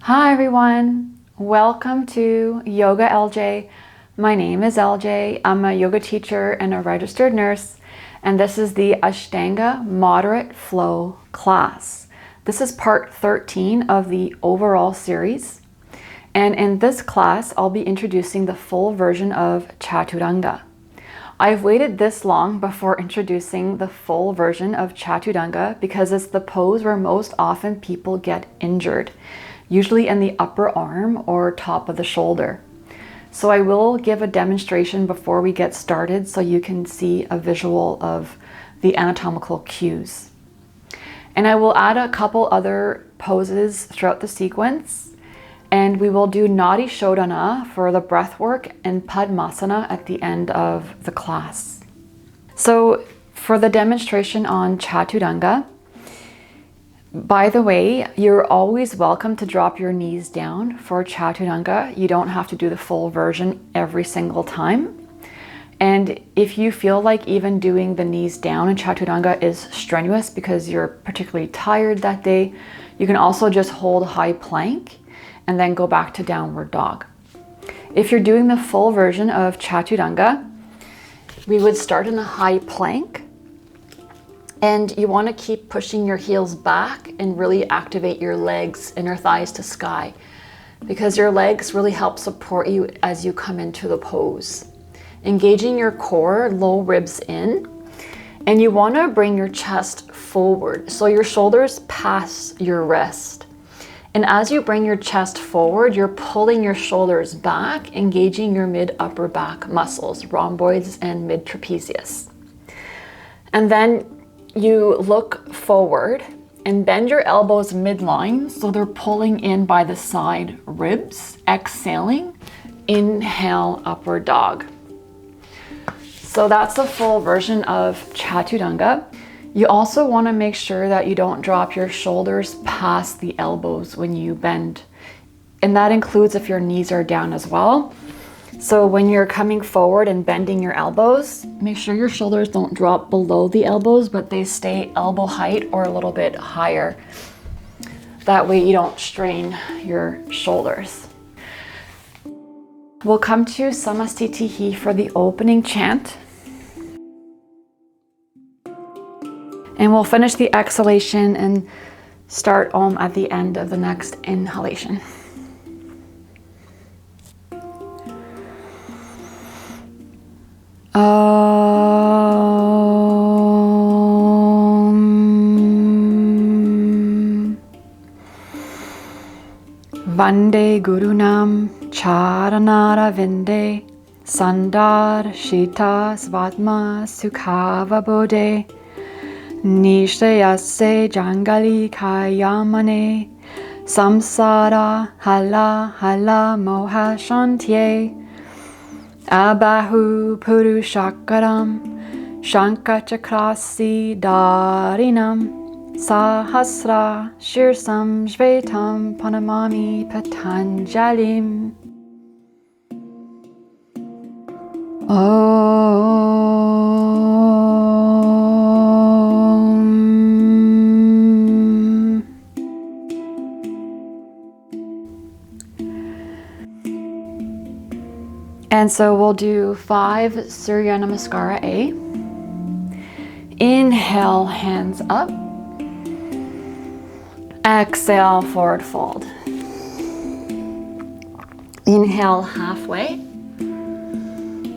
Hi everyone, welcome to Yoga LJ. My name is LJ. I'm a yoga teacher and a registered nurse, and this is the Ashtanga Moderate Flow class. This is part 13 of the overall series, and in this class I'll be introducing the full version of Chaturanga. I've waited this long before introducing the full version of Chaturanga because it's the pose where most often people get injured, usually in the upper arm or top of the shoulder. So I will give a demonstration before we get started so you can see a visual of the anatomical cues. And I will add a couple other poses throughout the sequence, and we will do Nadi Shodhana for the breath work and Padmasana at the end of the class. So for the demonstration on Chaturanga, by the way, you're always welcome to drop your knees down for Chaturanga. You don't have to do the full version every single time. And if you feel like even doing the knees down in Chaturanga is strenuous because you're particularly tired that day, you can also just hold high plank and then go back to downward dog. If you're doing the full version of Chaturanga, we would start in a high plank. And you want to keep pushing your heels back and really activate your legs, inner thighs to sky, because your legs really help support you as you come into the pose. Engaging your core, low ribs in, and you want to bring your chest forward so your shoulders pass your wrist. And as you bring your chest forward, you're pulling your shoulders back, engaging your mid-upper back muscles, rhomboids and mid-trapezius. And then you look forward and bend your elbows midline so they're pulling in by the side ribs. Exhaling, inhale, upward dog. So that's the full version of Chaturanga. You also want to make sure that you don't drop your shoulders past the elbows when you bend. And that includes if your knees are down as well. So when you're coming forward and bending your elbows, make sure your shoulders don't drop below the elbows, but they stay elbow height or a little bit higher. That way you don't strain your shoulders. We'll come to Samastitihi for the opening chant. And we'll finish the exhalation and start Om at the end of the next inhalation. Vande Gurunam Charanara Vinde Sandar Shita Svatma Sukhava Bodhe Nishtayase Jangali Kayamane Samsara Hala Hala Moha Shantye Abahu Purushakaram Shankachakrasi Darinam Sahasra Shirsam Shvetam Panamami Patanjalim. And so we'll do 5 Surya Namaskara A. Inhale, hands up. Exhale, forward fold. Inhale, halfway.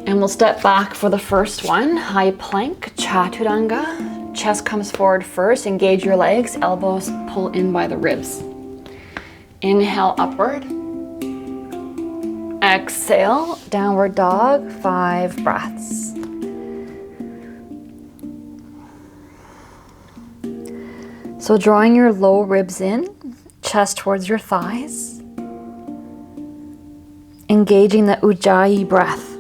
And we'll step back for the first one. High plank, Chaturanga. Chest comes forward first. Engage your legs. Elbows pull in by the ribs. Inhale, upward. Exhale, downward dog, 5 breaths. So drawing your low ribs in, chest towards your thighs. Engaging the Ujjayi breath.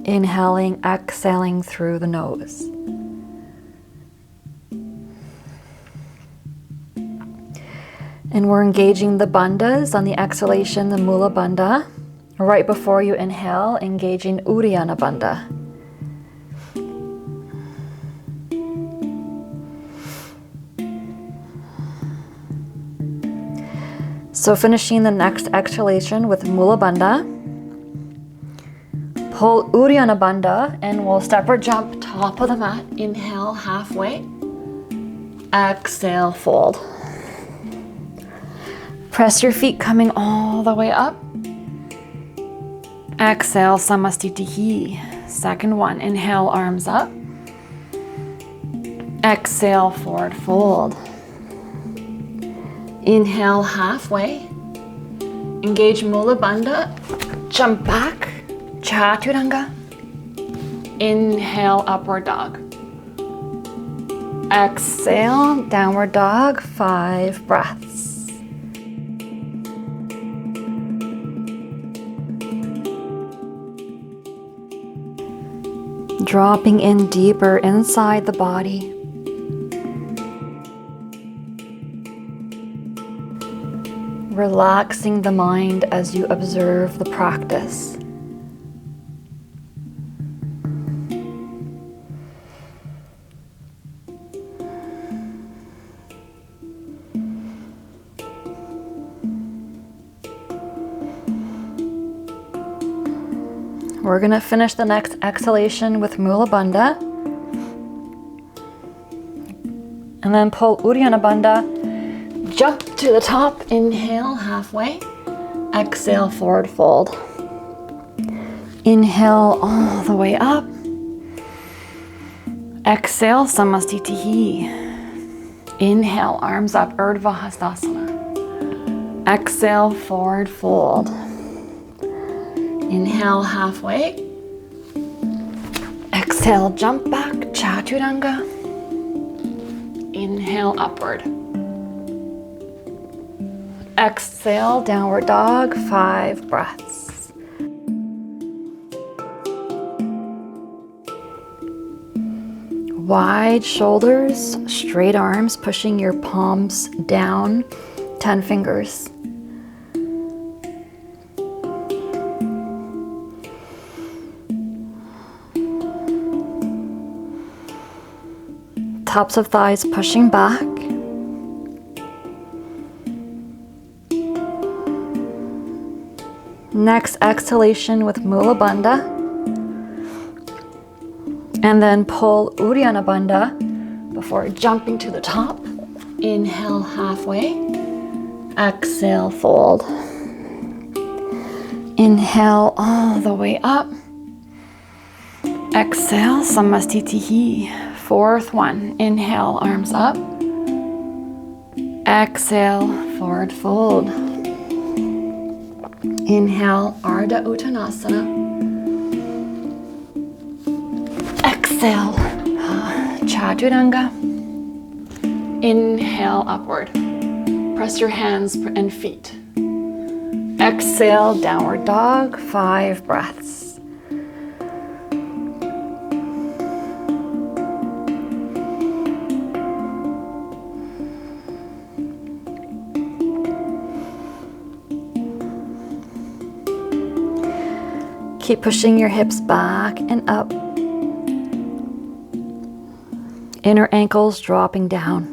Inhaling, exhaling through the nose. And we're engaging the bandhas on the exhalation, the Mula Bandha. Right before you inhale, engaging Uddiyana Bandha. So finishing the next exhalation with Mula Bandha. Pull Uddiyana Bandha and we'll step or jump top of the mat. Inhale halfway. Exhale, fold. Press your feet coming all the way up. Exhale, Samastitihi. Second one, inhale, arms up. Exhale, forward fold. Inhale, halfway. Engage Mula Bandha. Jump back, Chaturanga. Inhale, upward dog. Exhale, downward dog, 5 breaths. Dropping in deeper inside the body. Relaxing the mind as you observe the practice. We're going to finish the next exhalation with Mula Bandha. And then pull Uddiyana Bandha. Jump to the top. Inhale, halfway. Exhale, forward fold. Inhale all the way up. Exhale, Samastitihi. Inhale, arms up, Urdhva Hastasana. Exhale, forward fold. Inhale, halfway. Exhale, jump back, Chaturanga. Inhale, upward. Exhale, downward dog, 5 breaths. Wide shoulders, straight arms, pushing your palms down, 10 fingers. Tops of thighs pushing back. Next exhalation with Mula Bandha. And then pull Uddiyana Bandha before jumping to the top. Inhale halfway. Exhale, fold. Inhale all the way up. Exhale, Samastitihi. Fourth one, inhale, arms up. Exhale, forward fold. Inhale, Ardha Uttanasana. Exhale, Chaturanga. Inhale, upward. Press your hands and feet. Exhale, downward dog, 5 breaths. Keep pushing your hips back and up. Inner ankles dropping down.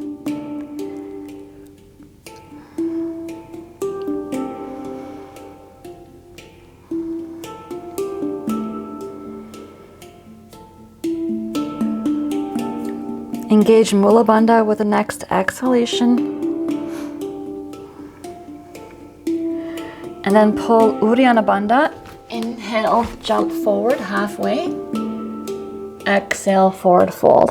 Engage Mula Bandha with the next exhalation. And then pull Uddiyana Bandha. Inhale, jump forward halfway. Exhale, forward fold.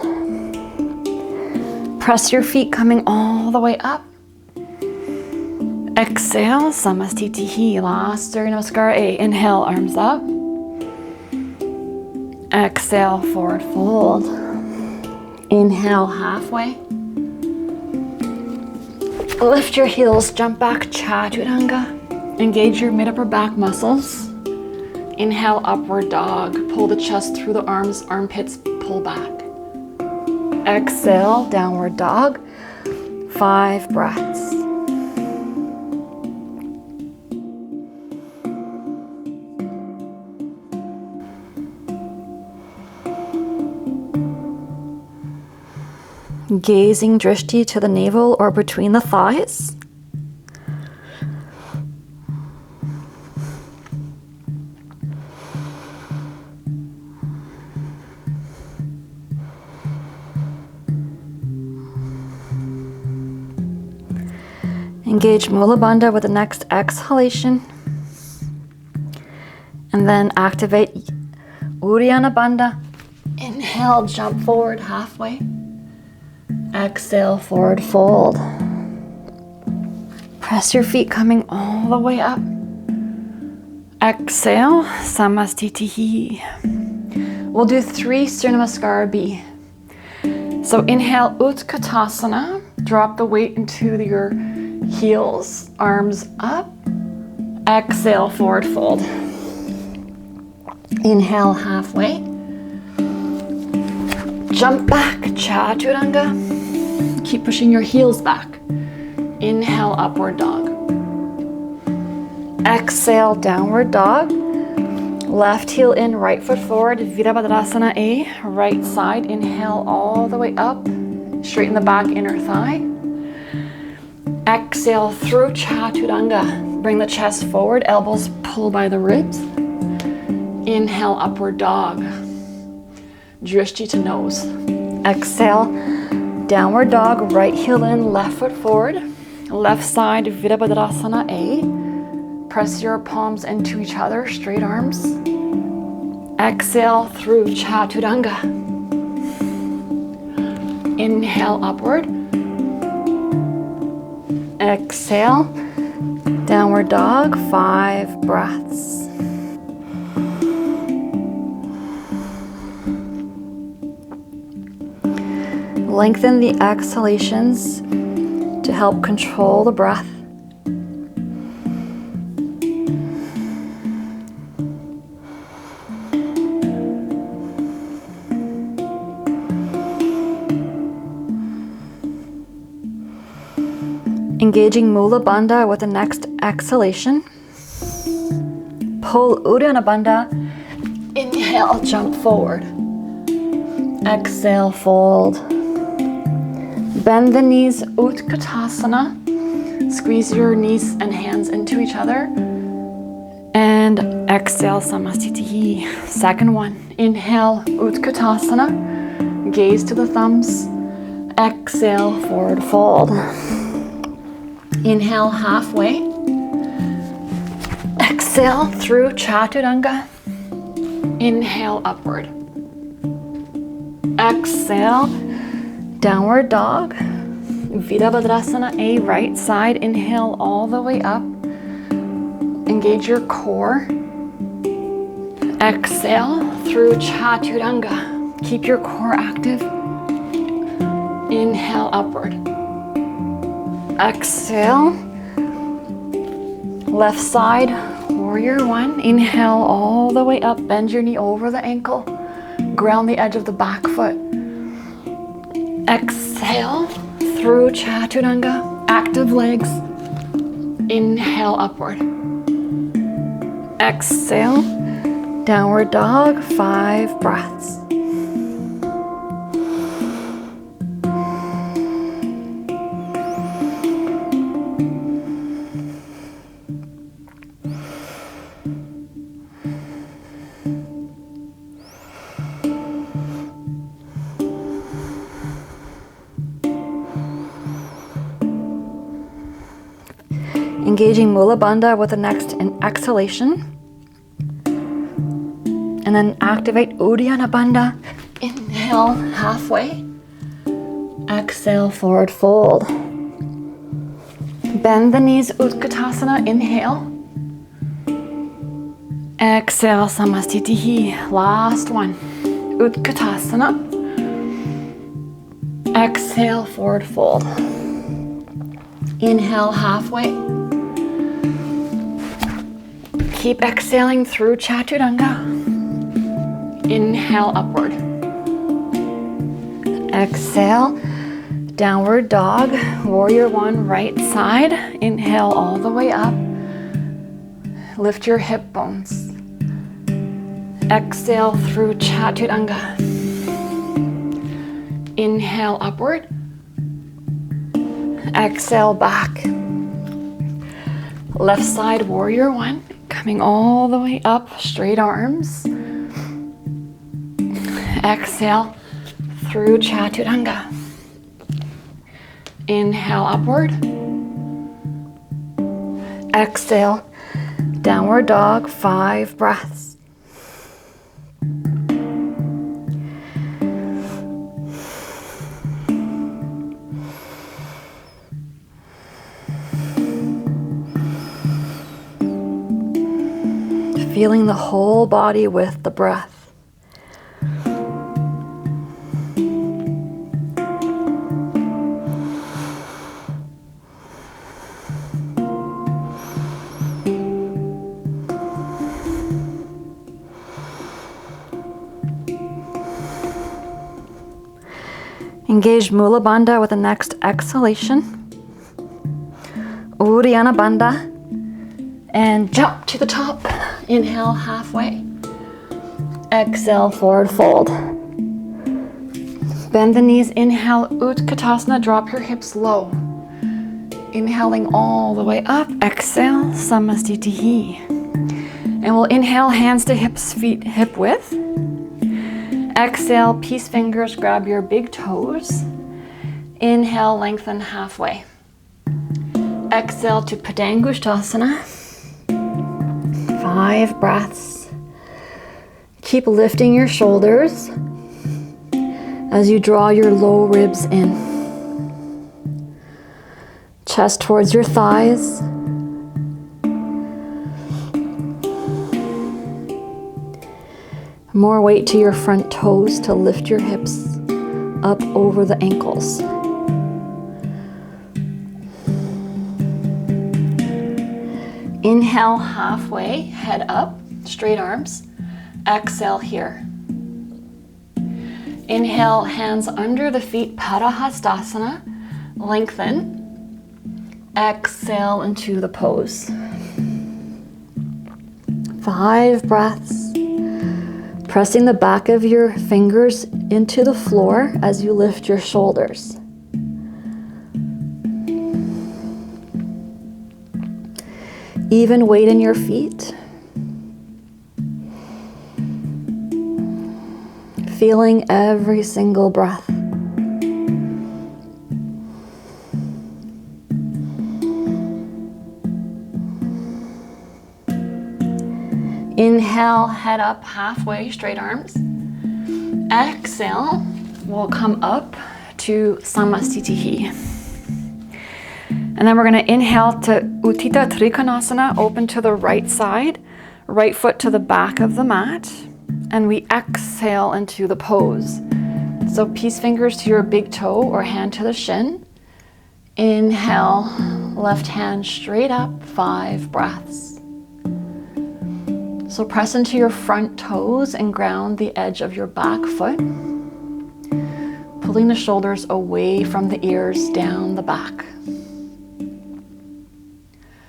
Press your feet coming all the way up. Exhale, Samastitihi. Last Surya Namaskar A. Inhale, arms up. Exhale, forward fold. Inhale, halfway. Lift your heels, jump back, Chaturanga. Engage your mid upper back muscles. Inhale, upward dog. Pull the chest through the arms, armpits, pull back. Exhale, downward dog. 5 breaths. Gazing drishti to the navel or between the thighs. Engage Mula Bandha with the next exhalation. And then activate Uddiyana Bandha. Inhale, jump forward halfway. Exhale, forward fold. Press your feet coming all the way up. Exhale, Samastitihi. We'll do 3 Surya Namaskar B. So inhale, Utkatasana. Drop the weight into your heels, arms up. Exhale, forward fold. Inhale, halfway. Jump back, Chaturanga. Keep pushing your heels back. Inhale, upward dog. Exhale, downward dog. Left heel in, right foot forward, Virabhadrasana A. Right side, inhale all the way up. Straighten the back, inner thigh. Exhale through Chaturanga. Bring the chest forward, elbows pull by the ribs. Inhale, upward dog. Drishti to nose. Exhale, downward dog, right heel in, left foot forward. Left side, Virabhadrasana A. Press your palms into each other, straight arms. Exhale through Chaturanga. Inhale, upward. Exhale, downward dog, 5 breaths. Lengthen the exhalations to help control the breath. Engaging Mula Bandha with the next exhalation. Pull Uddiyana Bandha. Inhale, jump forward. Exhale, fold. Bend the knees, Utkatasana. Squeeze your knees and hands into each other. And exhale, Samastitihi. Second one. Inhale, Utkatasana. Gaze to the thumbs. Exhale, forward fold. Inhale, halfway. Exhale through Chaturanga. Inhale, upward. Exhale, downward dog. Virabhadrasana A, right side. Inhale all the way up. Engage your core. Exhale through Chaturanga. Keep your core active. Inhale, upward. Exhale. Left side, warrior one. Inhale all the way up. Bend your knee over the ankle. Ground the edge of the back foot. Exhale through Chaturanga. Active legs. Inhale, upward. Exhale, downward dog, 5 breaths. Engaging Mula Bandha with the next exhalation. And then activate Uddiyana Bandha. Inhale, halfway. Exhale, forward fold. Bend the knees, Utkatasana. Inhale. Exhale, Samastitihi. Last one. Utkatasana. Exhale, forward fold. Inhale, halfway. Keep exhaling through Chaturanga. Inhale, upward. Exhale, downward dog, warrior one, right side. Inhale all the way up. Lift your hip bones. Exhale through Chaturanga. Inhale, upward. Exhale, back. Left side, warrior one. Coming all the way up, straight arms. Exhale through Chaturanga. Inhale, upward. Exhale, downward dog, 5 breaths. Feeling the whole body with the breath. Engage Mula Bandha with the next exhalation. Uddiyana Bandha. And jump to the top. Inhale halfway. Exhale, forward fold. Bend the knees. Inhale, Utkatasana. Drop your hips low. Inhaling all the way up. Exhale, Samastitihi. And we'll inhale, hands to hips, feet hip width. Exhale, peace fingers, grab your big toes. Inhale, lengthen halfway. Exhale to Padangusthasana. 5 breaths. Keep lifting your shoulders as you draw your low ribs in. Chest towards your thighs. More weight to your front toes to lift your hips up over the ankles. Inhale halfway, head up, straight arms. Exhale here. Inhale, hands under the feet, Padahastasana. Lengthen. Exhale into the pose. 5 breaths. Pressing the back of your fingers into the floor as you lift your shoulders. Even weight in your feet. Feeling every single breath. Inhale, head up halfway, straight arms. Exhale, we'll come up to Samastitihi. And then we're going to inhale to Utthita Trikonasana, open to the right side, right foot to the back of the mat, and we exhale into the pose. So peace fingers to your big toe or hand to the shin. Inhale, left hand straight up, 5 breaths. So press into your front toes and ground the edge of your back foot, pulling the shoulders away from the ears down the back.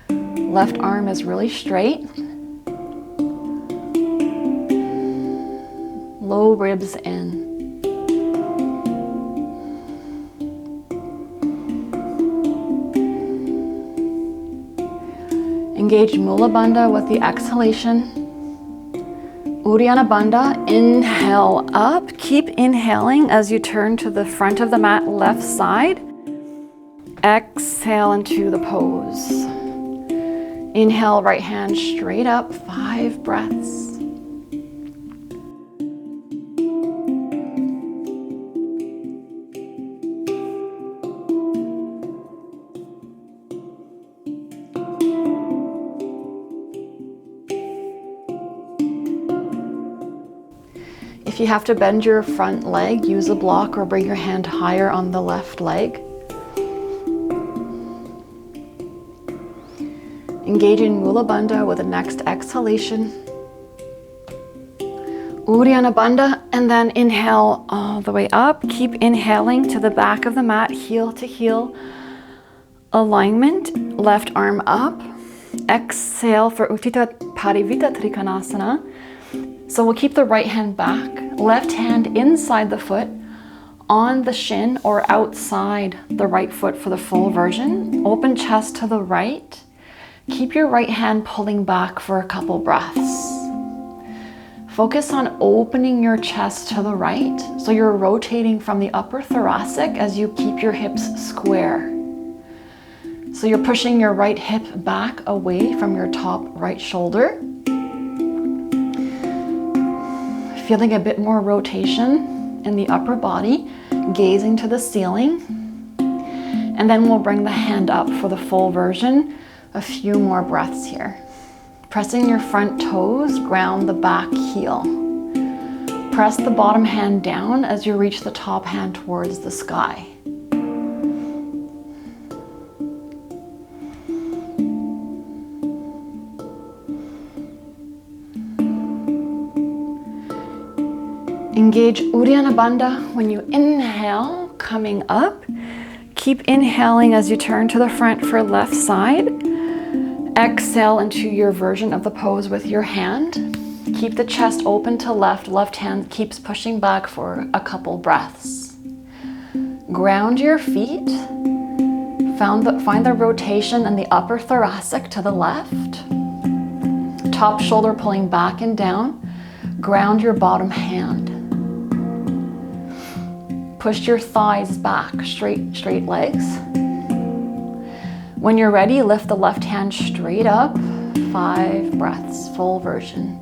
Left arm is really straight. Low ribs in. Engage Mula Bandha with the exhalation. Uddiyana Bandha, inhale up. Keep inhaling as you turn to the front of the mat, left side. Exhale into the pose. Inhale, right hand straight up, 5 breaths. If you have to bend your front leg, use a block or bring your hand higher on the left leg. Engage in Mula Bandha with the next exhalation. Uddiyana Bandha, and then inhale all the way up. Keep inhaling to the back of the mat, heel to heel alignment. Left arm up. Exhale for Utthita Parivita Trikonasana. So we'll keep the right hand back, left hand inside the foot, on the shin or outside the right foot for the full version. Open chest to the right. Keep your right hand pulling back for a couple breaths. Focus on opening your chest to the right, so you're rotating from the upper thoracic as you keep your hips square. So you're pushing your right hip back away from your top right shoulder. Feeling a bit more rotation in the upper body, gazing to the ceiling. And then we'll bring the hand up for the full version. A few more breaths here. Pressing your front toes, ground the back heel. Press the bottom hand down as you reach the top hand towards the sky. Engage Uddiyana Bandha when you inhale, coming up. Keep inhaling as you turn to the front for left side. Exhale into your version of the pose with your hand. Keep the chest open to left. Left hand keeps pushing back for a couple breaths. Ground your feet. Find the rotation in the upper thoracic to the left. Top shoulder pulling back and down. Ground your bottom hand. Push your thighs back, straight legs. When you're ready, lift the left hand straight up. 5 breaths, full version.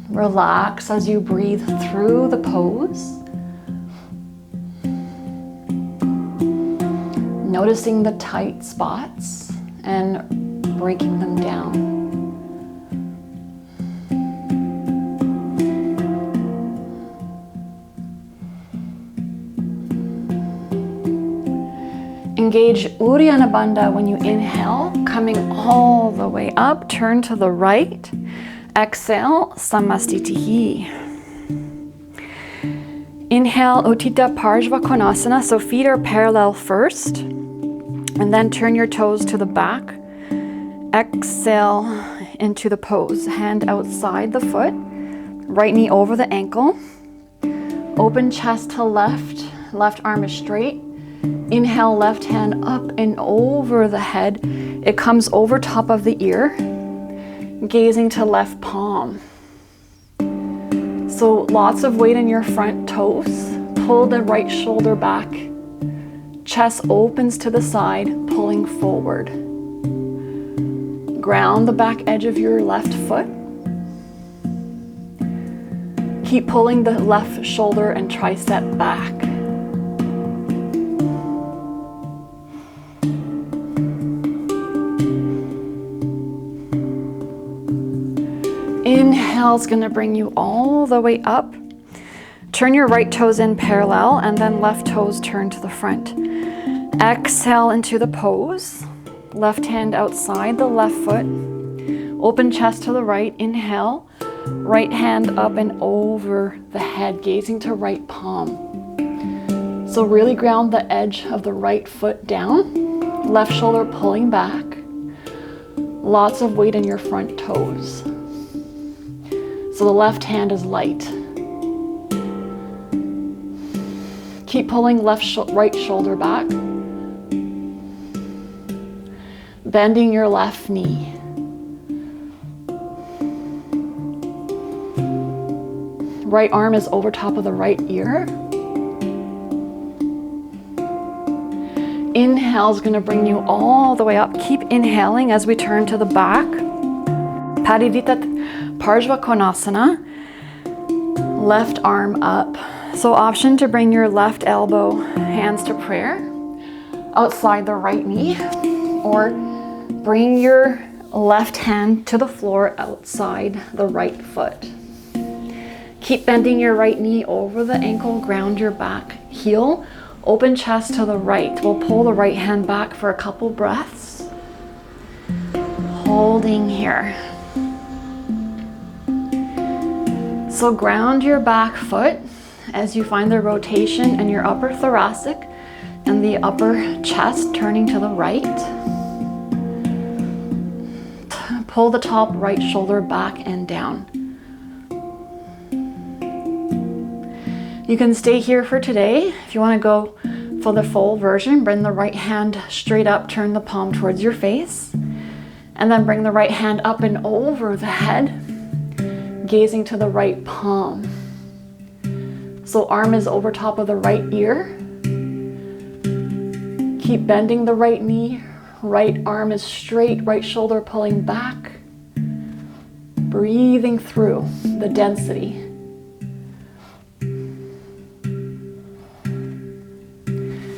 Relax as you breathe through the pose. Noticing the tight spots and breaking them down. Engage Uddiyana Bandha when you inhale, coming all the way up. Turn to the right. Exhale, Samastitihi. Inhale, Utthita Parshva Konasana. So feet are parallel first. And then turn your toes to the back. Exhale into the pose. Hand outside the foot. Right knee over the ankle. Open chest to left. Left arm is straight. Inhale, left hand up and over the head. It comes over top of the ear. Gazing to left palm. So lots of weight in your front toes. Pull the right shoulder back. Chest opens to the side, pulling forward. Ground the back edge of your left foot. Keep pulling the left shoulder and tricep back. Inhale is going to bring you all the way up. Turn your right toes in parallel and then left toes turn to the front. Exhale into the pose. Left hand outside the left foot. Open chest to the right. Inhale. Right hand up and over the head, gazing to right palm. So really ground the edge of the right foot down. Left shoulder pulling back. Lots of weight in your front toes. So the left hand is light. Keep pulling right shoulder back. Bending your left knee. Right arm is over top of the right ear. Inhale is going to bring you all the way up. Keep inhaling as we turn to the back. Padidita Parshva Konasana. Left arm up. So option to bring your left elbow, hands to prayer, outside the right knee, or bring your left hand to the floor outside the right foot. Keep bending your right knee over the ankle, ground your back heel, open chest to the right. We'll pull the right hand back for a couple breaths. Holding here. So ground your back foot as you find the rotation in your upper thoracic and the upper chest turning to the right. Pull the top right shoulder back and down. You can stay here for today. If you want to go for the full version, bring the right hand straight up, turn the palm towards your face, and then bring the right hand up and over the head, gazing to the right palm. So arm is over top of the right ear. Keep bending the right knee. Right arm is straight, right shoulder pulling back. Breathing through the density.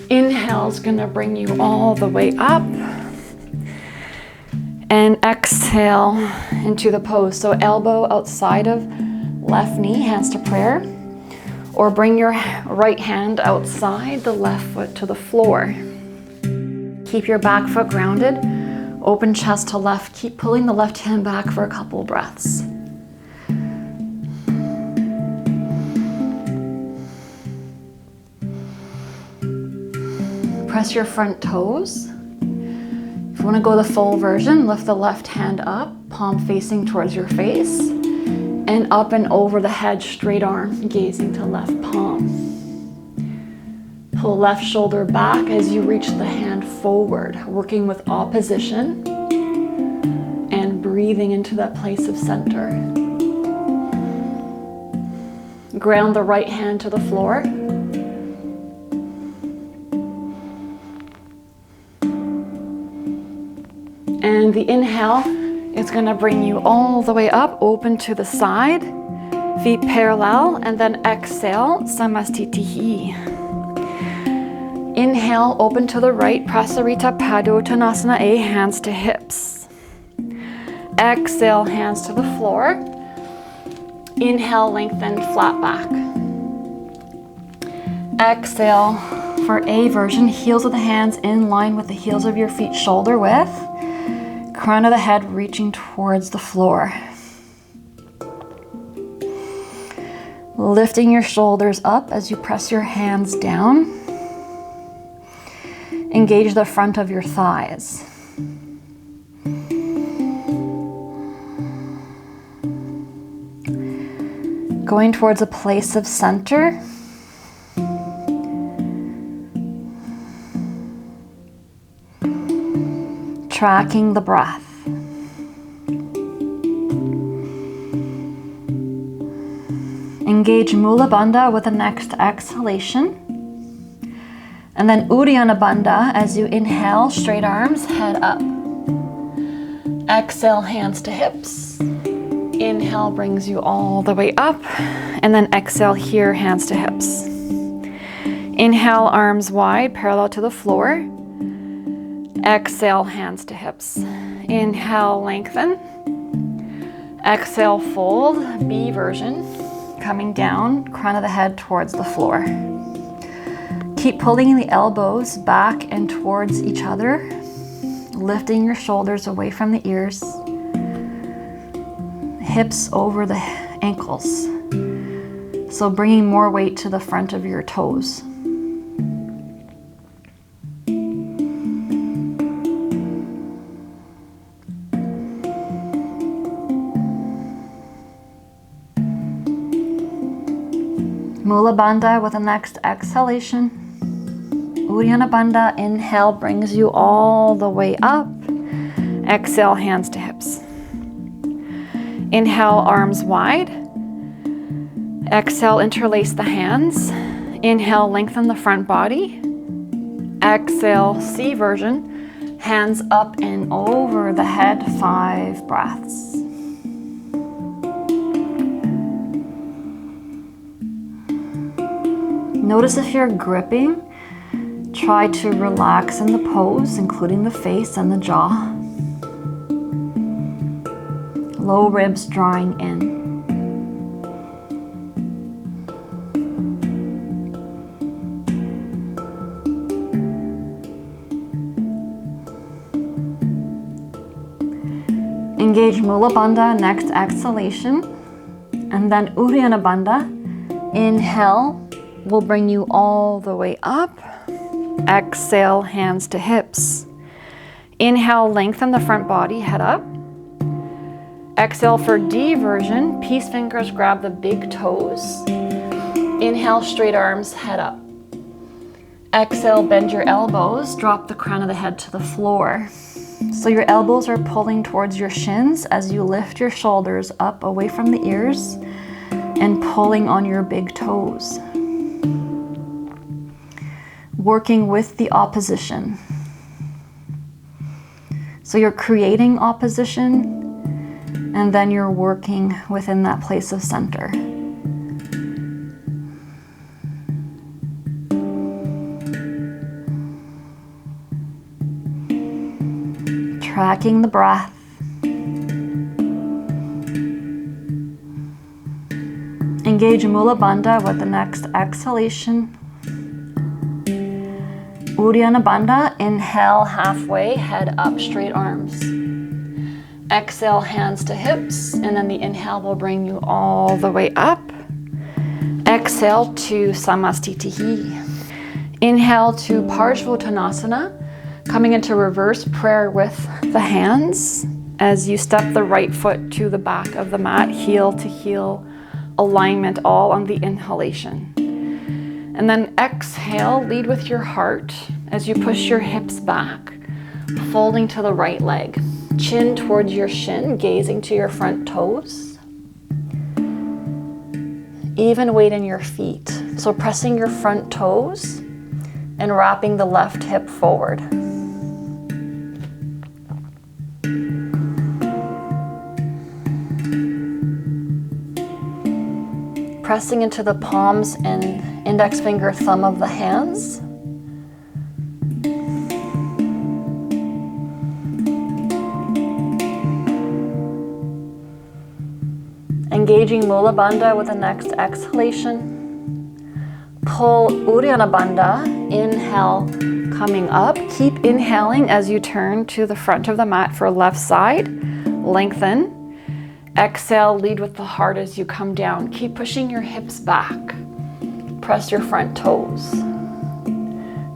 Inhale is going to bring you all the way up. And exhale into the pose. So elbow outside of left knee, hands to prayer. Or bring your right hand outside the left foot to the floor. Keep your back foot grounded. Open chest to left. Keep pulling the left hand back for a couple breaths. Press your front toes. If you want to go the full version, lift the left hand up, palm facing towards your face, and up and over the head, straight arm, gazing to left palm. Pull left shoulder back as you reach the hand forward, working with opposition and breathing into that place of center. Ground the right hand to the floor. And the inhale is going to bring you all the way up, open to the side, feet parallel, and then exhale, Samastitihi. Inhale, open to the right, Prasarita Padottanasana A, hands to hips. Exhale, hands to the floor. Inhale, lengthen, flat back. Exhale for A version, heels of the hands in line with the heels of your feet, shoulder width. Crown of the head reaching towards the floor. Lifting your shoulders up as you press your hands down. Engage the front of your thighs. Going towards a place of center. Tracking the breath. Engage Mula Bandha with the next exhalation. And then Uddiyana Bandha as you inhale, straight arms, head up. Exhale, hands to hips. Inhale brings you all the way up. And then exhale here, hands to hips. Inhale, arms wide, parallel to the floor. Exhale, hands to hips. Inhale, lengthen. Exhale, fold, B version. Coming down, crown of the head towards the floor. Keep pulling the elbows back and towards each other. Lifting your shoulders away from the ears. Hips over the ankles. So bringing more weight to the front of your toes. Mula Bandha with the next exhalation. Uddiyana Bandha, inhale brings you all the way up. Exhale, hands to hips. Inhale, arms wide. Exhale, interlace the hands. Inhale, lengthen the front body. Exhale, C version. Hands up and over the head, 5 breaths. Notice if you're gripping, try to relax in the pose, including the face and the jaw. Low ribs drawing in. Engage Mula Bandha, next exhalation. And then Uddiyana Bandha. Inhale will bring you all the way up. Exhale, hands to hips. Inhale, lengthen the front body, head up. Exhale for D version, peace fingers grab the big toes. Inhale, straight arms, head up. Exhale, bend your elbows, drop the crown of the head to the floor. So your elbows are pulling towards your shins as you lift your shoulders up away from the ears and pulling on your big toes. working with the opposition. So you're creating opposition, and then you're working within that place of center. Tracking the breath. Engage Mula Bandha with the next exhalation. Uddiyana Bandha, inhale halfway, head up, straight arms. Exhale, hands to hips, and then the inhale will bring you all the way up. Exhale to Samastitihi. Inhale to Parshvottanasana, coming into reverse prayer with the hands as you step the right foot to the back of the mat, heel to heel alignment, all on the inhalation. And then exhale, lead with your heart as you push your hips back, folding to the right leg. Chin towards your shin, gazing to your front toes. Even weight in your feet. So pressing your front toes and wrapping the left hip forward. Pressing into the palms and index finger, thumb of the hands. Engaging Mula Bandha with the next exhalation. Pull Uddiyana Bandha, inhale, coming up. Keep inhaling as you turn to the front of the mat for left side. Lengthen. Exhale, lead with the heart as you come down. Keep pushing your hips back. Press your front toes.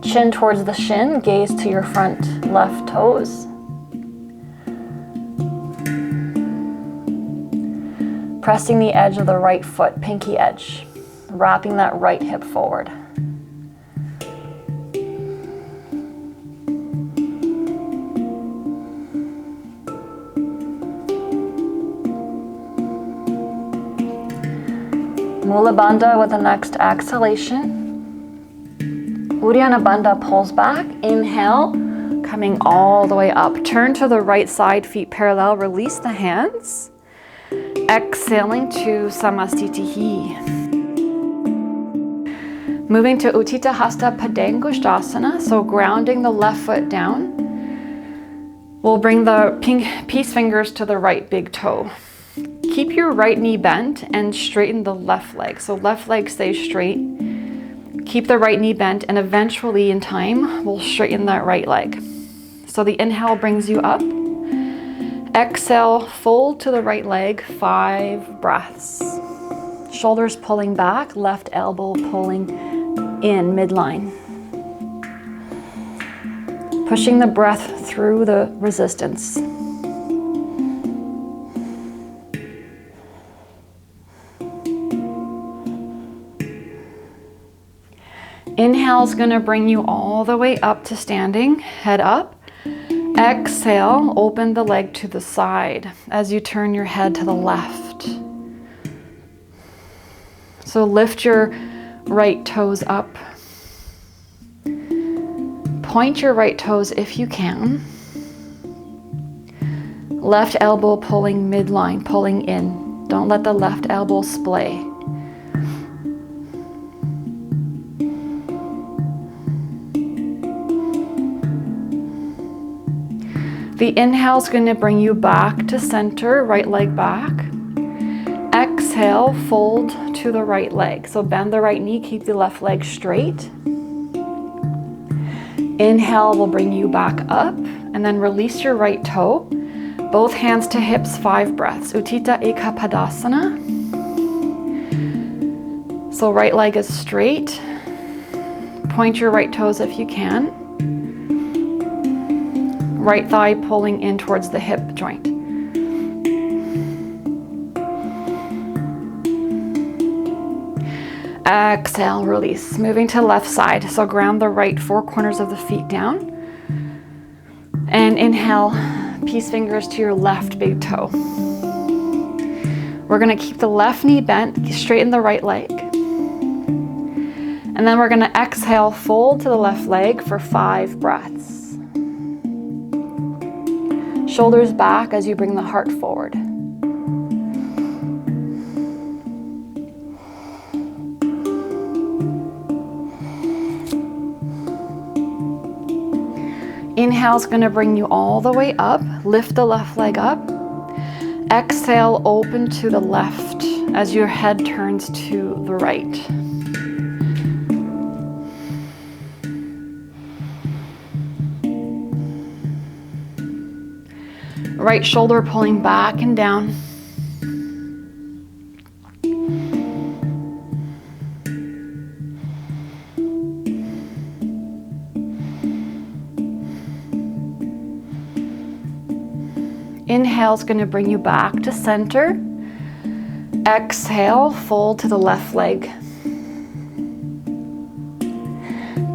Chin towards the shin, gaze to your front left toes. Pressing the edge of the right foot, pinky edge. Wrapping that right hip forward. Mula Bandha with the next exhalation. Uddiyana Bandha pulls back. Inhale, coming all the way up. Turn to the right side, feet parallel. Release the hands. Exhaling to Samastitihi. Moving to Utthita Hasta Padangusthasana, so grounding the left foot down. We'll bring the peace fingers to the right big toe. Keep your right knee bent and straighten the left leg. So left leg stays straight. Keep the right knee bent, and eventually in time, we'll straighten that right leg. So the inhale brings you up. Exhale, fold to the right leg, 5 breaths. Shoulders pulling back, left elbow pulling in midline. Pushing the breath through the resistance. Inhale is going to bring you all the way up to standing, head up. Exhale, open the leg to the side as you turn your head to the left. So lift your right toes up. Point your right toes if you can. Left elbow pulling midline, pulling in. Don't let the left elbow splay. The inhale is going to bring you back to center, right leg back. Exhale, fold to the right leg. So bend the right knee, keep the left leg straight. Inhale will bring you back up, and then release your right toe. Both hands to hips, 5 breaths. Utthita Eka Padasana. So right leg is straight. Point your right toes if you can. Right thigh pulling in towards the hip joint. Exhale, release. Moving to left side. So ground the right 4 corners of the feet down. And inhale, peace fingers to your left big toe. We're going to keep the left knee bent, straighten the right leg. And then we're gonna exhale, fold to the left leg for 5 breaths. Shoulders back as you bring the heart forward. Inhale is going to bring you all the way up. Lift the left leg up. Exhale, open to the left as your head turns to the right. Right shoulder pulling back and down. Inhale is going to bring you back to center. Exhale, fold to the left leg.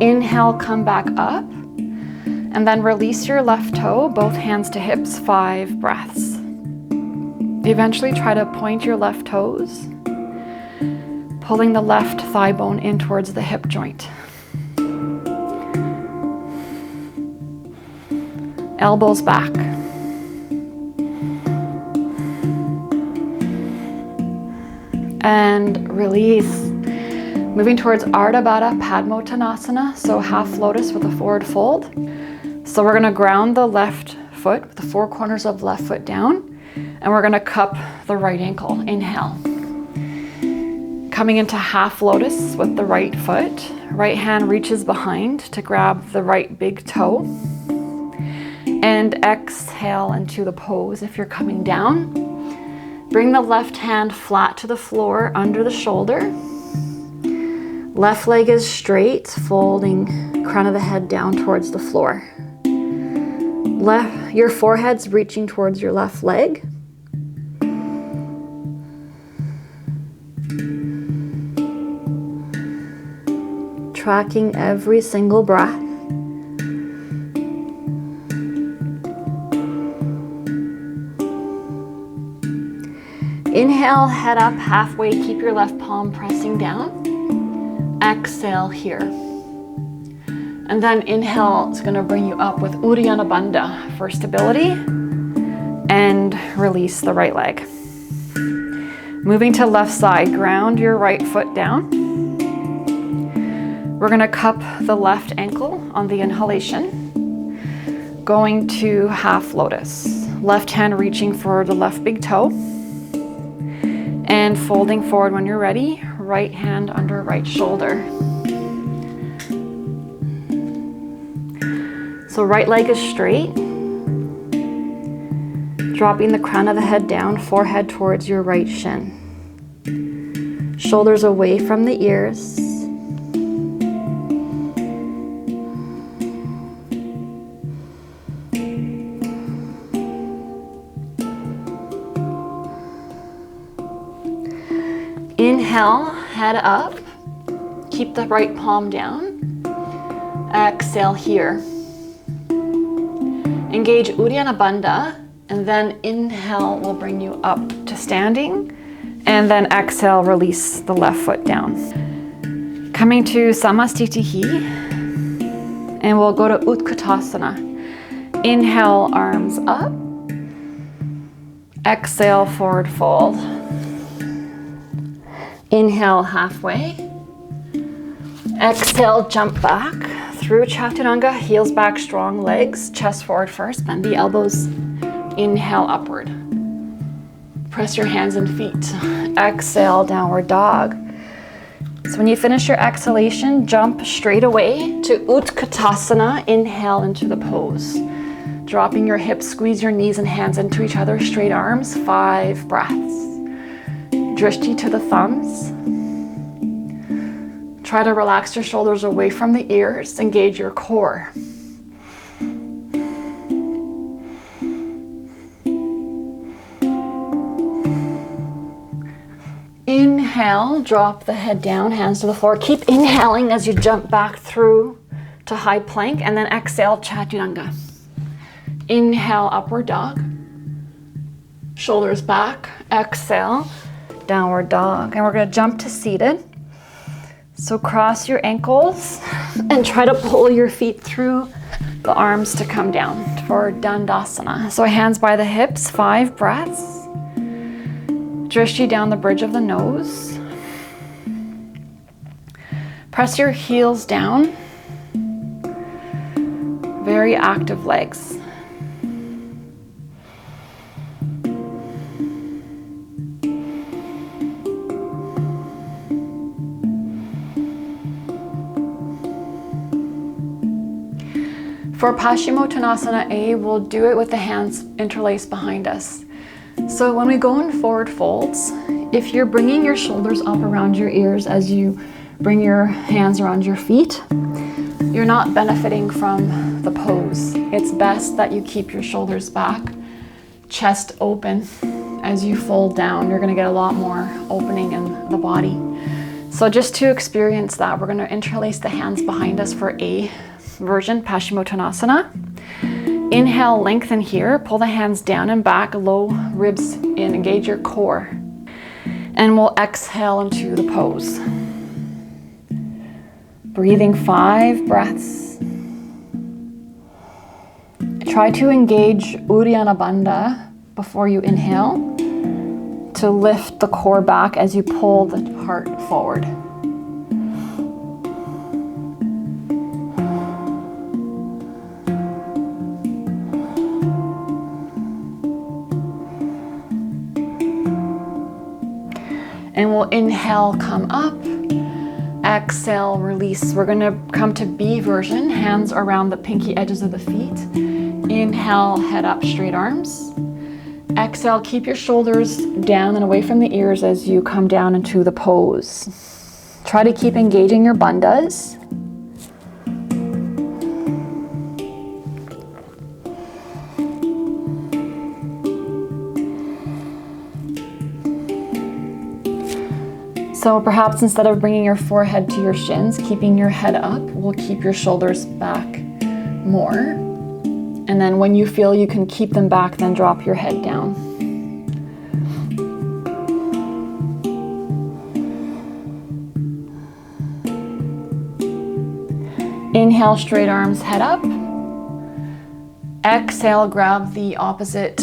Inhale, come back up. And then release your left toe, both hands to hips, 5 breaths. Eventually try to point your left toes, pulling the left thigh bone in towards the hip joint. Elbows back. And release. Moving towards Ardha Baddha Padmasana, so half lotus with a forward fold. So we're gonna ground the left foot with the 4 corners of the left foot down, and we're gonna cup the right ankle. Inhale. Coming into half lotus with the right foot. Right hand reaches behind to grab the right big toe. And exhale into the pose if you're coming down. Bring the left hand flat to the floor under the shoulder. Left leg is straight, folding crown of the head down towards the floor. Your forehead's reaching towards your left leg. Tracking every single breath. Inhale, head up halfway, keep your left palm pressing down. Exhale here. And then inhale is going to bring you up with Uddiyana Bandha for stability. And release the right leg. Moving to left side, ground your right foot down. We're going to cup the left ankle on the inhalation. Going to half lotus. Left hand reaching for the left big toe. And folding forward when you're ready, right hand under right shoulder. So right leg is straight. Dropping the crown of the head down, forehead towards your right shin. Shoulders away from the ears. Inhale, head up. Keep the right palm down. Exhale here. Engage Uddiyana Bandha, and then inhale will bring you up to standing, and then exhale, release the left foot down. Coming to Samastitihi, and we'll go to Utkatasana. Inhale, arms up. Exhale, forward fold. Inhale, halfway. Exhale, jump back through Chaturanga, heels back, strong legs, chest forward first, bend the elbows. Inhale, upward. Press your hands and feet. Exhale, downward dog. So when you finish your exhalation, jump straight away to Utkatasana. Inhale into the pose. Dropping your hips, squeeze your knees and hands into each other, straight arms, 5 breaths. Drishti to the thumbs. Try to relax your shoulders away from the ears. Engage your core. Inhale, drop the head down, hands to the floor. Keep inhaling as you jump back through to high plank, and then exhale, Chaturanga. Inhale, upward dog. Shoulders back. Exhale, downward dog. And we're going to jump to seated. So cross your ankles and try to pull your feet through the arms to come down for Dandasana. So hands by the hips, 5 breaths. Drishti down the bridge of the nose. Press your heels down. Very active legs. For Paschimottanasana A, we'll do it with the hands interlaced behind us. So when we go in forward folds, if you're bringing your shoulders up around your ears as you bring your hands around your feet, you're not benefiting from the pose. It's best that you keep your shoulders back, chest open. As you fold down, you're gonna get a lot more opening in the body. So just to experience that, we're gonna interlace the hands behind us for A version, Paschimottanasana. Inhale, lengthen here, pull the hands down and back, low ribs in, engage your core. And we'll exhale into the pose. Breathing 5 breaths. Try to engage Uddiyana Bandha before you inhale to lift the core back as you pull the heart forward. And we'll inhale, come up. Exhale, release. We're gonna come to B version, hands around the pinky edges of the feet. Inhale, head up, straight arms. Exhale, keep your shoulders down and away from the ears as you come down into the pose. Try to keep engaging your bandhas. So perhaps instead of bringing your forehead to your shins, keeping your head up, we'll keep your shoulders back more. And then when you feel you can keep them back, then drop your head down. Inhale, straight arms, head up. Exhale, grab the opposite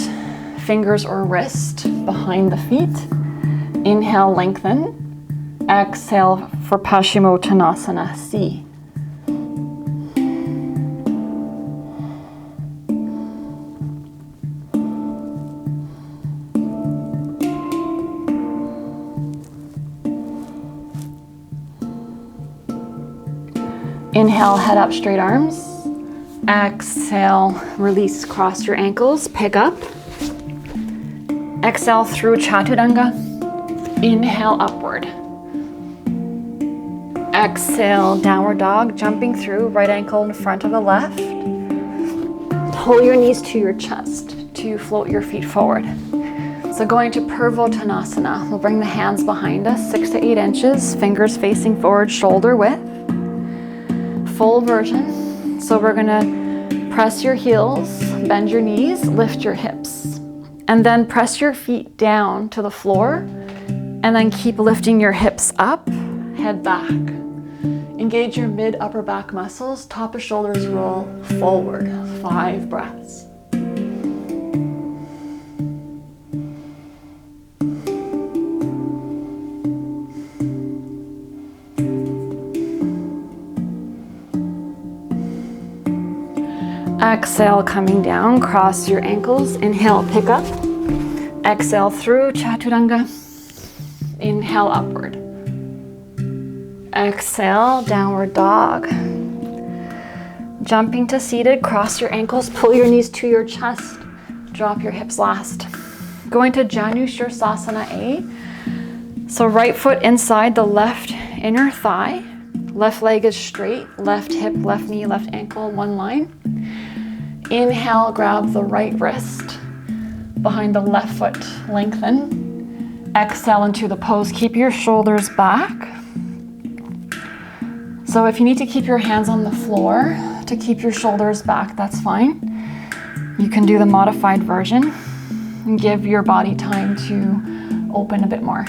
fingers or wrist behind the feet. Inhale, lengthen. Exhale for Paschimottanasana C. Inhale, head up, straight arms. Exhale, release, cross your ankles, pick up. Exhale through Chaturanga. Inhale, upward. Exhale, downward dog, jumping through, right ankle in front of the left. Pull your knees to your chest to float your feet forward. So going to Purvottanasana, we'll bring the hands behind us, 6 to 8 inches, fingers facing forward, shoulder width. Full version. So we're gonna press your heels, bend your knees, lift your hips. And then press your feet down to the floor, and then keep lifting your hips up, head back. Engage your mid upper back muscles, top of shoulders roll forward, 5 breaths. Exhale, coming down, cross your ankles, inhale, pick up. Exhale through Chaturanga, inhale upward. Exhale, downward dog. Jumping to seated, cross your ankles, pull your knees to your chest, drop your hips last. Going to Janu Sirsasana A. So right foot inside the left inner thigh, left leg is straight, left hip, left knee, left ankle, one line. Inhale, grab the right wrist behind the left foot, lengthen. Exhale into the pose, keep your shoulders back. So if you need to keep your hands on the floor to keep your shoulders back, that's fine. You can do the modified version and give your body time to open a bit more.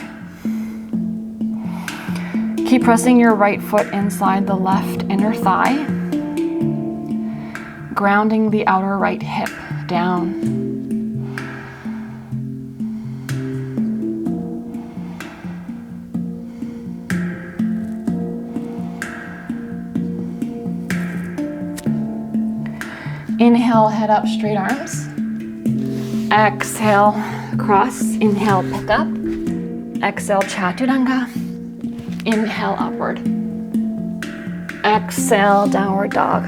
Keep pressing your right foot inside the left inner thigh, grounding the outer right hip down. Inhale, head up, straight arms. Exhale, cross. Inhale, pick up. Exhale, Chaturanga. Inhale, upward. Exhale, downward dog.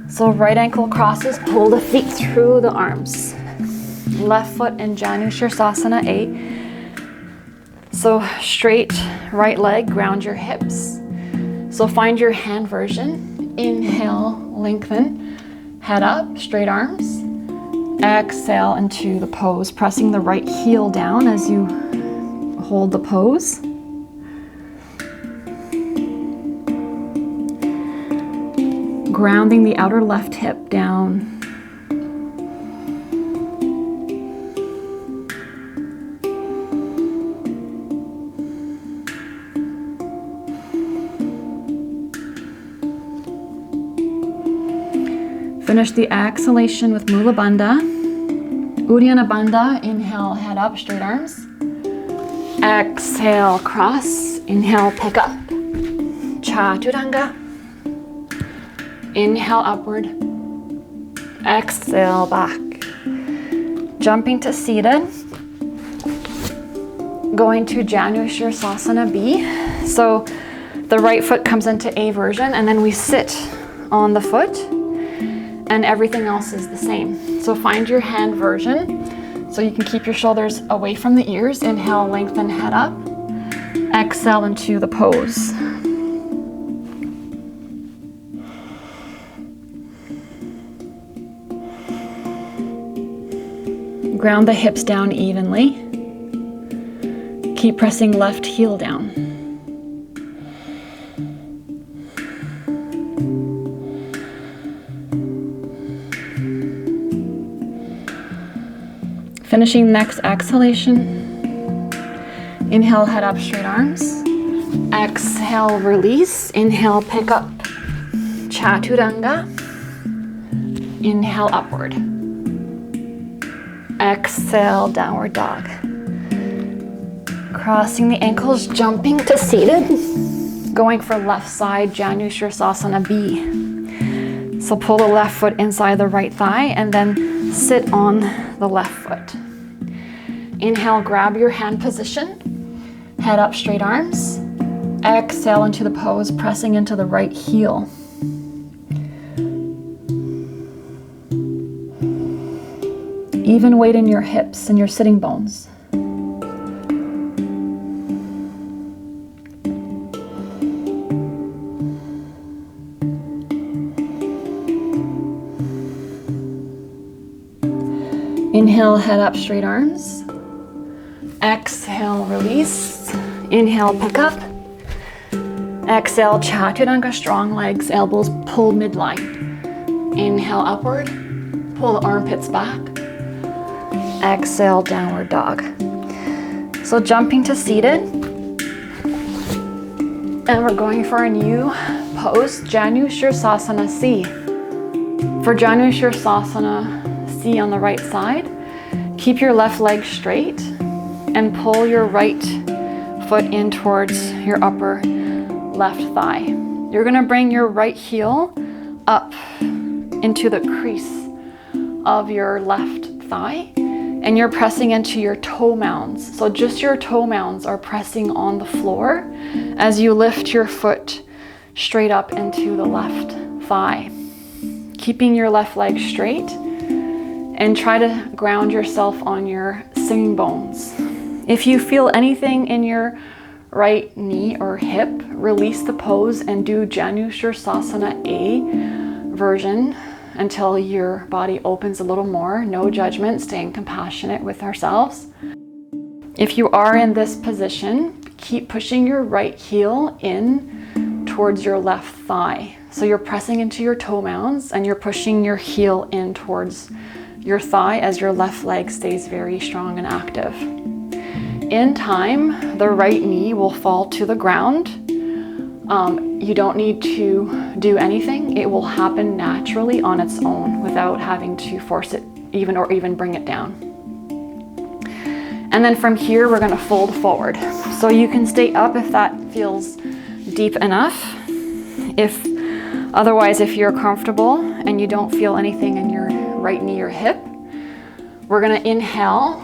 So right ankle crosses, pull the feet through the arms. Left foot in Janu Sirsasana A. So straight right leg, ground your hips. So find your hand version. Inhale, lengthen, head up, straight arms. Exhale into the pose, pressing the right heel down as you hold the pose. Grounding the outer left hip down. Finish the exhalation with Mula Bandha. Uddiyana Bandha, inhale, head up, straight arms. Exhale, cross. Inhale, pick up. Chaturanga. Inhale, upward. Exhale, back. Jumping to seated. Going to Janu Sirsasana B. So the right foot comes into A version, and then we sit on the foot. And everything else is the same. So find your hand version so you can keep your shoulders away from the ears. Inhale, lengthen, head up. Exhale into the pose. Ground the hips down evenly. Keep pressing left heel down. Finishing next exhalation. Inhale, head up, straight arms. Exhale, release. Inhale, pick up. Chaturanga. Inhale, upward. Exhale, downward dog. Crossing the ankles, jumping to seated. Going for left side, Janu Sirsasana B. So pull the left foot inside the right thigh and then sit on the left foot. Inhale, grab your hand position. Head up, straight arms. Exhale into the pose, pressing into the right heel. Even weight in your hips and your sitting bones. Inhale, head up, straight arms. Exhale, release. Inhale, pick up. Exhale, Chaturanga, strong legs, elbows pull midline. Inhale, upward. Pull the armpits back. Exhale, downward dog. So jumping to seated. And we're going for a new pose, Janu Sirsasana C. For Janu Sirsasana C on the right side, keep your left leg straight and pull your right foot in towards your upper left thigh. You're gonna bring your right heel up into the crease of your left thigh, and you're pressing into your toe mounds. So just your toe mounds are pressing on the floor as you lift your foot straight up into the left thigh. Keeping your left leg straight, and try to ground yourself on your sitting bones. If you feel anything in your right knee or hip, release the pose and do Janu Sirsasana A version until your body opens a little more. No judgment, staying compassionate with ourselves. If you are in this position, keep pushing your right heel in towards your left thigh. So you're pressing into your toe mounds and you're pushing your heel in towards your thigh as your left leg stays very strong and active. In time, the right knee will fall to the ground. You don't need to do anything. It will happen naturally on its own without having to force it or even bring it down. And then from here, we're gonna fold forward. So you can stay up if that feels deep enough. Otherwise, if you're comfortable and you don't feel anything in your right knee or hip, we're gonna inhale,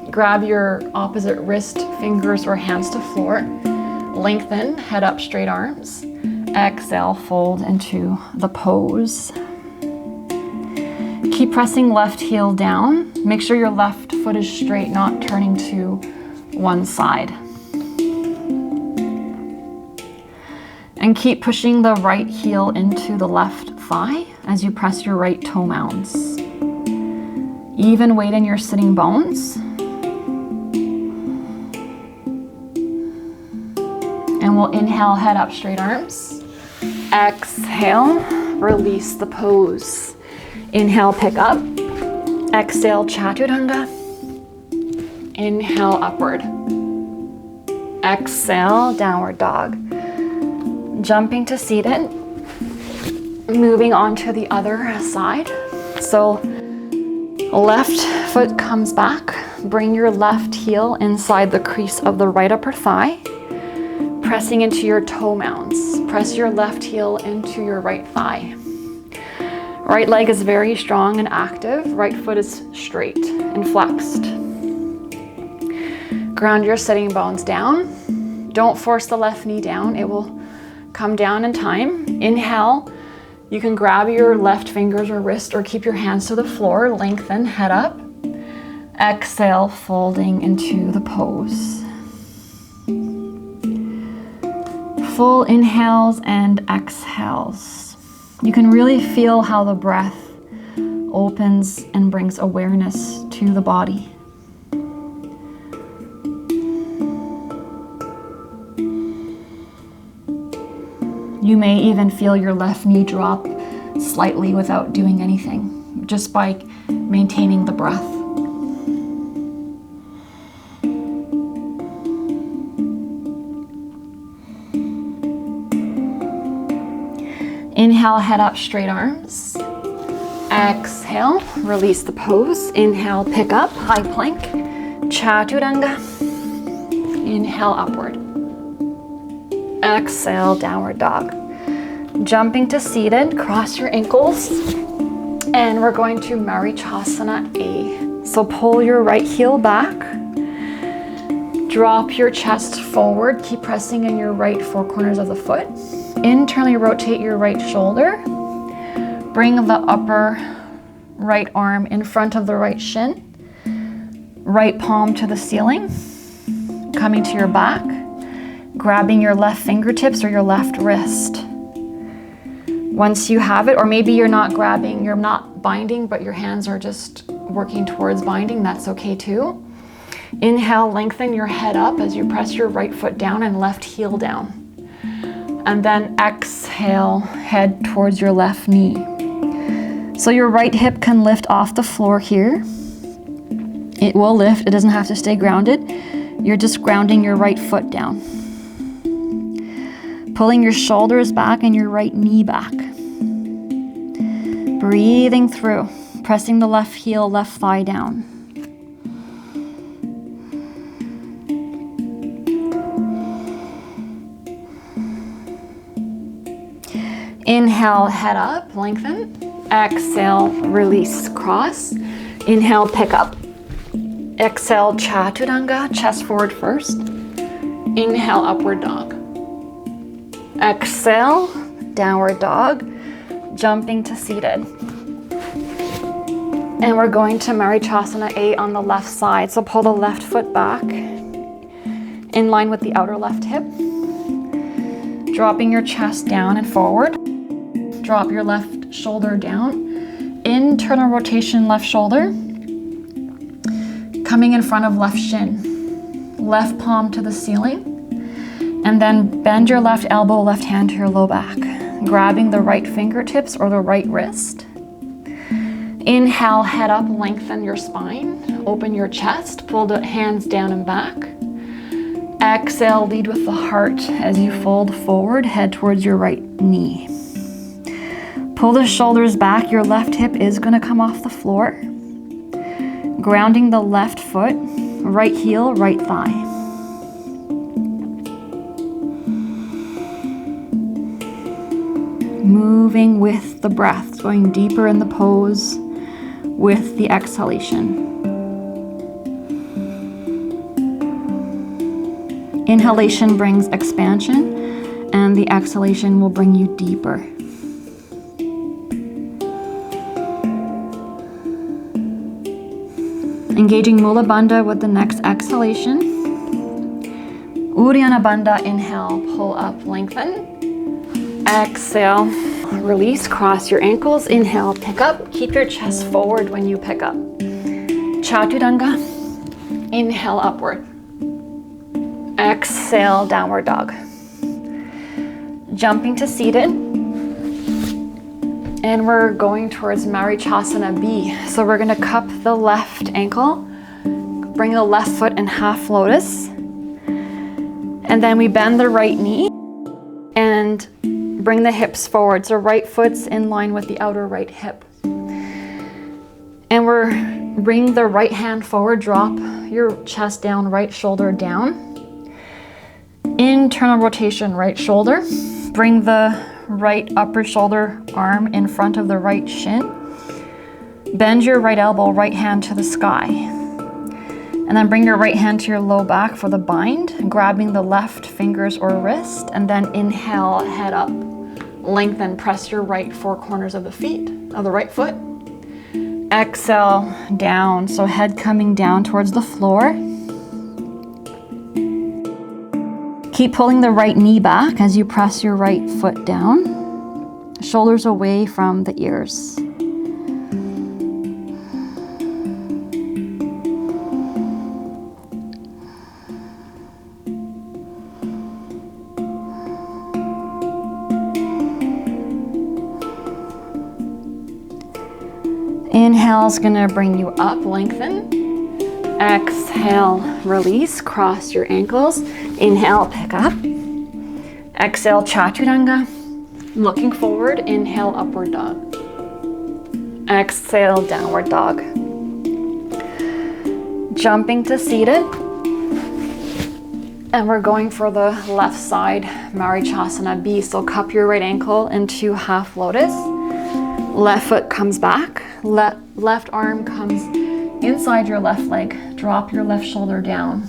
grab your opposite wrist, fingers, or hands to floor, lengthen, head up, straight arms. Exhale, fold into the pose. Keep pressing left heel down. Make sure your left foot is straight, not turning to one side. And keep pushing the right heel into the left thigh as you press your right toe mounds. Even weight in your sitting bones. And we'll inhale, head up, straight arms. Exhale, release the pose. Inhale, pick up. Exhale, Chaturanga. Inhale, upward. Exhale, downward dog. Jumping to seated. Moving on to the other side. So left foot comes back. Bring your left heel inside the crease of the right upper thigh. Pressing into your toe mounds. Press your left heel into your right thigh. Right leg is very strong and active. Right foot is straight and flexed. Ground your sitting bones down. Don't force the left knee down. It will come down in time. Inhale. You can grab your left fingers or wrist or keep your hands to the floor. Lengthen, head up. Exhale, folding into the pose. Full inhales and exhales. You can really feel how the breath opens and brings awareness to the body. You may even feel your left knee drop slightly without doing anything, just by maintaining the breath. Inhale, head up, straight arms. Exhale, release the pose. Inhale, pick up, high plank, Chaturanga. Inhale, upward. Exhale, downward dog. Jumping to seated, cross your ankles. And we're going to Marichasana A. So pull your right heel back. Drop your chest forward. Keep pressing in your right four corners of the foot. Internally rotate your right shoulder. Bring the upper right arm in front of the right shin. Right palm to the ceiling. Coming to your back. Grabbing your left fingertips or your left wrist. Once you have it, or maybe you're not grabbing, you're not binding, but your hands are just working towards binding, that's okay too. Inhale, lengthen your head up as you press your right foot down and left heel down. And then exhale, head towards your left knee. So your right hip can lift off the floor here. It will lift, it doesn't have to stay grounded. You're just grounding your right foot down. Pulling your shoulders back and your right knee back. Breathing through, pressing the left heel, left thigh down. Inhale, head up, lengthen. Exhale, release, cross. Inhale, pick up. Exhale, Chaturanga, chest forward first. Inhale, upward dog. Exhale, downward dog, jumping to seated. And we're going to Marichasana A on the left side. So pull the left foot back in line with the outer left hip. Dropping your chest down and forward. Drop your left shoulder down. Internal rotation, left shoulder. Coming in front of left shin. Left palm to the ceiling. And then bend your left elbow, left hand to your low back. Grabbing the right fingertips or the right wrist. Inhale, head up, lengthen your spine. open your chest, pull the hands down and back. Exhale, lead with the heart as you fold forward, head towards your right knee. Pull the shoulders back, your left hip is gonna come off the floor. Grounding the left foot, right heel, right thigh. Moving with the breath, going deeper in the pose with the exhalation. Inhalation brings expansion, and the exhalation will bring you deeper. Engaging Mula Bandha with the next exhalation. Uddiyana Bandha, inhale, pull up, lengthen. Exhale, release, cross your ankles. Inhale, pick up. Keep your chest forward when you pick up. Chaturanga, inhale, upward. Exhale, downward dog. Jumping to seated. And we're going towards Marichasana B. So we're gonna cup the left ankle, bring the left foot in half lotus. And then we bend the right knee and bring the hips forward. So right foot's in line with the outer right hip. And bring the right hand forward, drop your chest down, right shoulder down. Internal rotation, right shoulder. Bring the right upper shoulder arm in front of the right shin. Bend your right elbow, right hand to the sky. And then bring your right hand to your low back for the bind, grabbing the left fingers or wrist, and then inhale, head up. Lengthen, press your right four corners of the feet, of the right foot. Exhale, down, so head coming down towards the floor. Keep pulling the right knee back as you press your right foot down. Shoulders away from the ears. Inhale is going to bring you up, lengthen. Exhale, release, cross your ankles. Inhale, pick up. Exhale, Chaturanga. Looking forward, inhale, upward dog. Exhale, downward dog. Jumping to seated. And we're going for the left side, Marichasana B. So cup your right ankle into half lotus. Left foot comes back. Left arm comes inside your left leg. Drop your left shoulder down.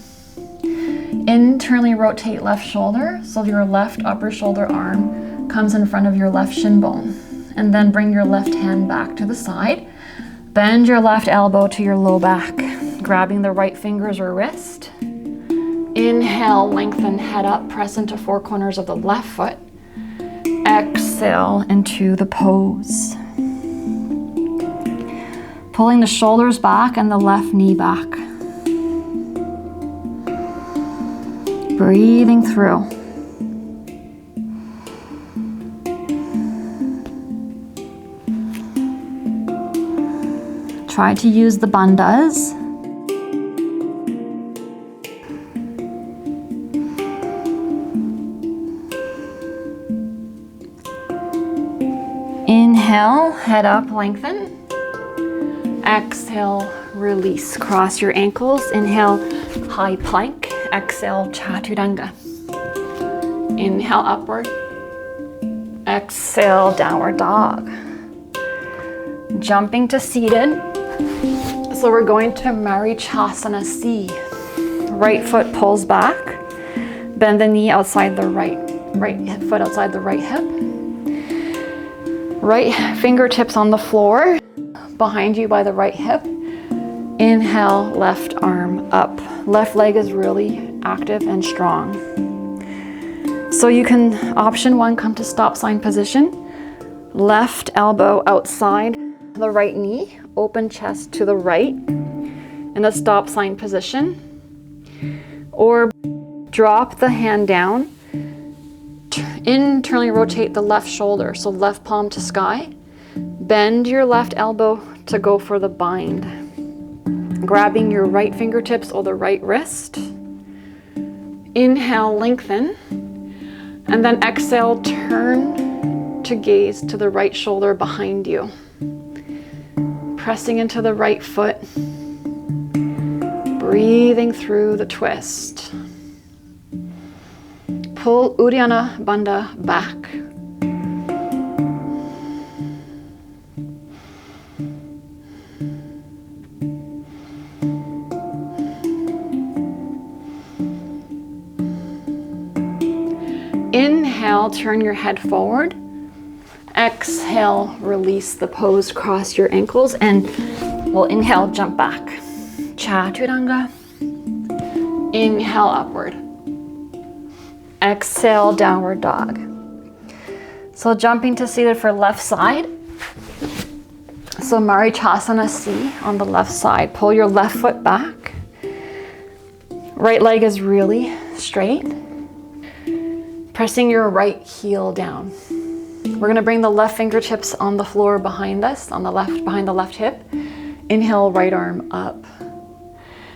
Internally rotate left shoulder so your left upper shoulder arm comes in front of your left shin bone. And then bring your left hand back to the side. Bend your left elbow to your low back, grabbing the right fingers or wrist. Inhale, lengthen, head up, press into four corners of the left foot. Exhale into the pose. Pulling the shoulders back and the left knee back. Breathing through. Try to use the bandhas. Inhale, head up, lengthen. Exhale, release. Cross your ankles. Inhale, high plank. Exhale, Chaturanga. Inhale, upward. Exhale, downward dog. Jumping to seated. So we're going to Marichasana C. Right foot pulls back. Bend the knee outside the right foot outside the right hip. Right fingertips on the floor behind you by the right hip. Inhale, left arm up. Left leg is really active and strong. So you can, option one, come to stop sign position. Left elbow outside the right knee, open chest to the right in the stop sign position. Or drop the hand down, internally rotate the left shoulder, so left palm to sky. Bend your left elbow to go for the bind. grabbing your right fingertips or the right wrist. Inhale, lengthen. And then exhale, turn to gaze to the right shoulder behind you. Pressing into the right foot. Breathing through the twist. Pull Uddiyana Bandha back. Inhale, turn your head forward. Exhale, release the pose, cross your ankles, and we'll inhale, jump back. Chaturanga. Inhale, upward. Exhale, downward dog. So jumping to seated for left side. So Marichasana C on the left side. Pull your left foot back. Right leg is really straight. Pressing your right heel down. We're gonna bring the left fingertips on the floor behind us, on the left, behind the left hip. Inhale, right arm up.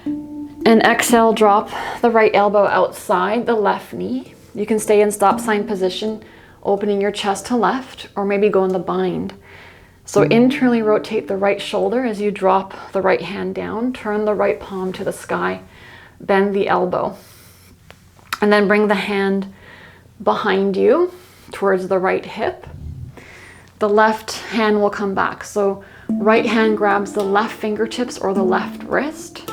And exhale, drop the right elbow outside the left knee. You can stay in stop sign position, opening your chest to left, or maybe go in the bind. So internally rotate the right shoulder as you drop the right hand down, turn the right palm to the sky, bend the elbow. And then bring the hand behind you towards the right hip. The left hand will come back. So right hand grabs the left fingertips or the left wrist.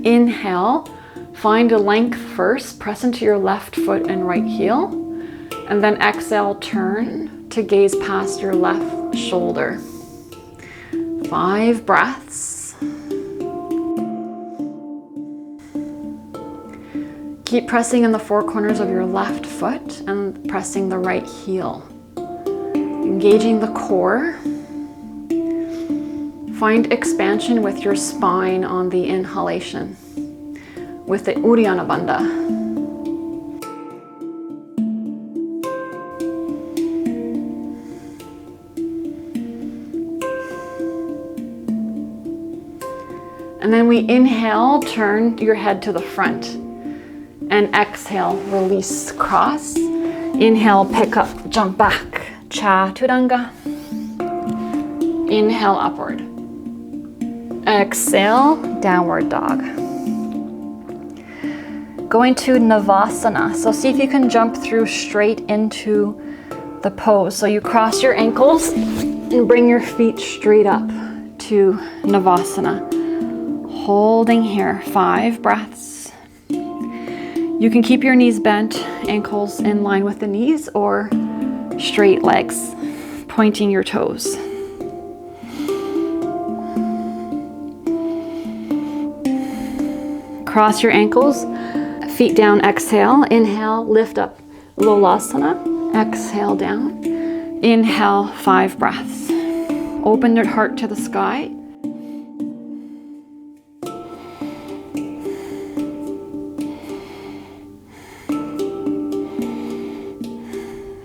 Inhale, find a length first, press into your left foot and right heel, and then exhale, turn to gaze past your left shoulder. 5 breaths. Keep pressing in the 4 corners of your left foot and pressing the right heel. Engaging the core. Find expansion with your spine on the inhalation, with the Uddiyana Bandha. And then we inhale, turn your head to the front. And exhale, release, cross. Inhale, pick up, jump back. Chaturanga. Inhale, upward. Exhale, downward dog. Going to Navasana. So see if you can jump through straight into the pose. So you cross your ankles and bring your feet straight up to Navasana. Holding here, 5 breaths. You can keep your knees bent, ankles in line with the knees, or straight legs, pointing your toes. Cross your ankles, feet down, exhale. Inhale, lift up, Lolasana. Exhale, down. Inhale, 5 breaths. Open your heart to the sky.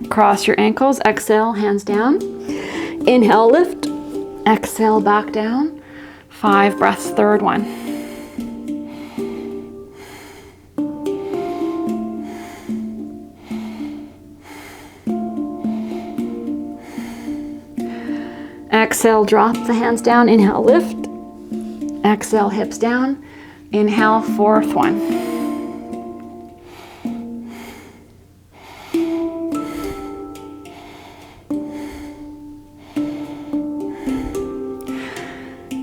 Cross your ankles, exhale, hands down. Inhale, lift. Exhale, back down. 5 breaths, third one. Exhale, drop the hands down. Inhale, lift. Exhale, hips down. Inhale, 4th one.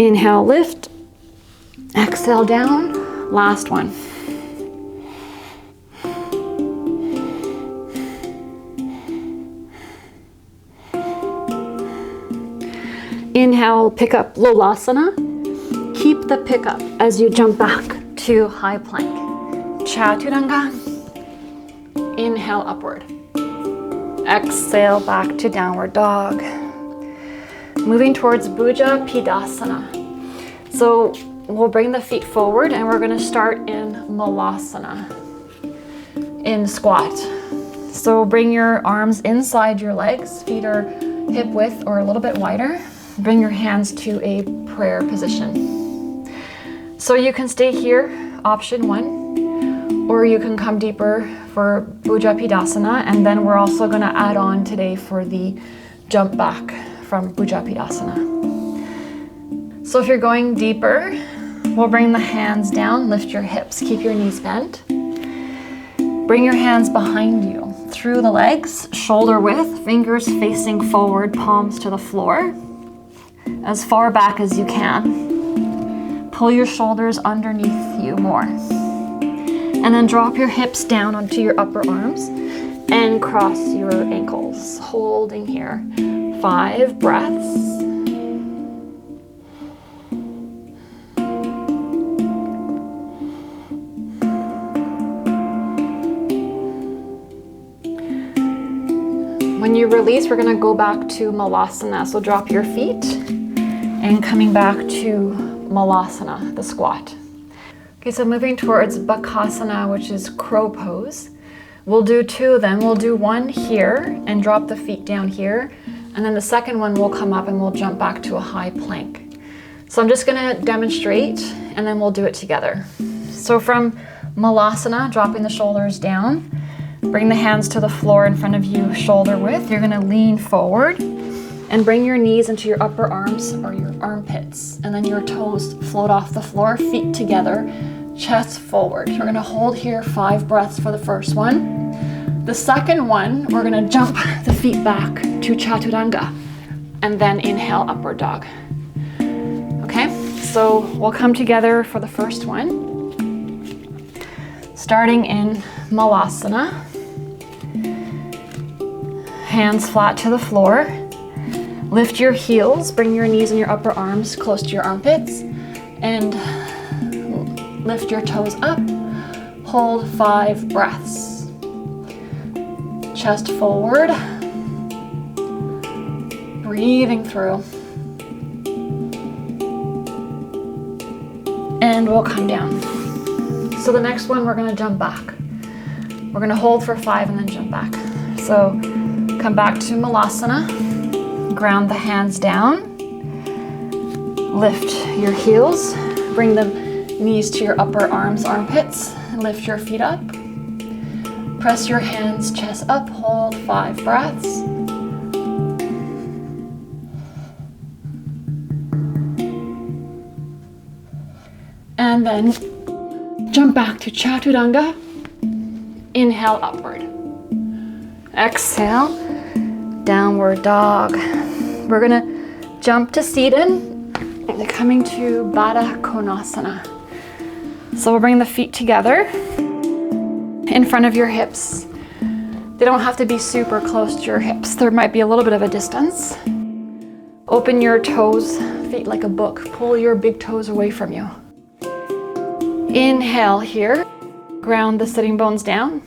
Inhale, lift. Exhale, down. Last one. Inhale, pick up Lolasana. Keep the pickup as you jump back to high plank. Chaturanga. Inhale, upward. Exhale, back to downward dog. Moving towards Bhuja Pindasana. So we'll bring the feet forward and we're going to start in Malasana, in squat. So bring your arms inside your legs, feet are hip width or a little bit wider. Bring your hands to a prayer position. So you can stay here, option 1, or you can come deeper for Bhujapadasana, and then we're also going to add on today for the jump back from Bhujapadasana. So if you're going deeper, we'll bring the hands down, lift your hips, keep your knees bent. Bring your hands behind you, through the legs, shoulder width, fingers facing forward, palms to the floor, as far back as you can. Pull your shoulders underneath you more. And then drop your hips down onto your upper arms and cross your ankles, holding here. 5 breaths. When you release, we're going to go back to Malasana. So drop your feet and coming back to Malasana, the squat. Okay, so moving towards Bakasana, which is crow pose. We'll do 2 of them. We'll do 1 here and drop the feet down here. And then the second one will come up and we'll jump back to a high plank. So I'm just going to demonstrate and then we'll do it together. So from Malasana, dropping the shoulders down, bring the hands to the floor in front of you, shoulder width. You're going to lean forward and bring your knees into your upper arms or your armpits. And then your toes float off the floor, feet together, chest forward. We're going to hold here 5 breaths for the first one. The second one, we're going to jump the feet back to Chaturanga and then inhale, upward dog. Okay, so we'll come together for the first one. Starting in Malasana. Hands flat to the floor. Lift your heels, bring your knees and your upper arms close to your armpits, and lift your toes up. Hold 5 breaths. Chest forward. Breathing through. And we'll come down. So the next one, we're going to jump back. We're going to hold for 5 and then jump back. So come back to Malasana. Ground the hands down. Lift your heels. Bring the knees to your upper arms, armpits. Lift your feet up. Press your hands, chest up. Hold 5 breaths. And then jump back to Chaturanga. Inhale, upward. Exhale, downward dog. We're gonna jump to seated, coming to Baddha Konasana. So we'll bring the feet together in front of your hips. They don't have to be super close to your hips. There might be a little bit of a distance. Open your toes, feet like a book. Pull your big toes away from you. Inhale here. Ground the sitting bones down.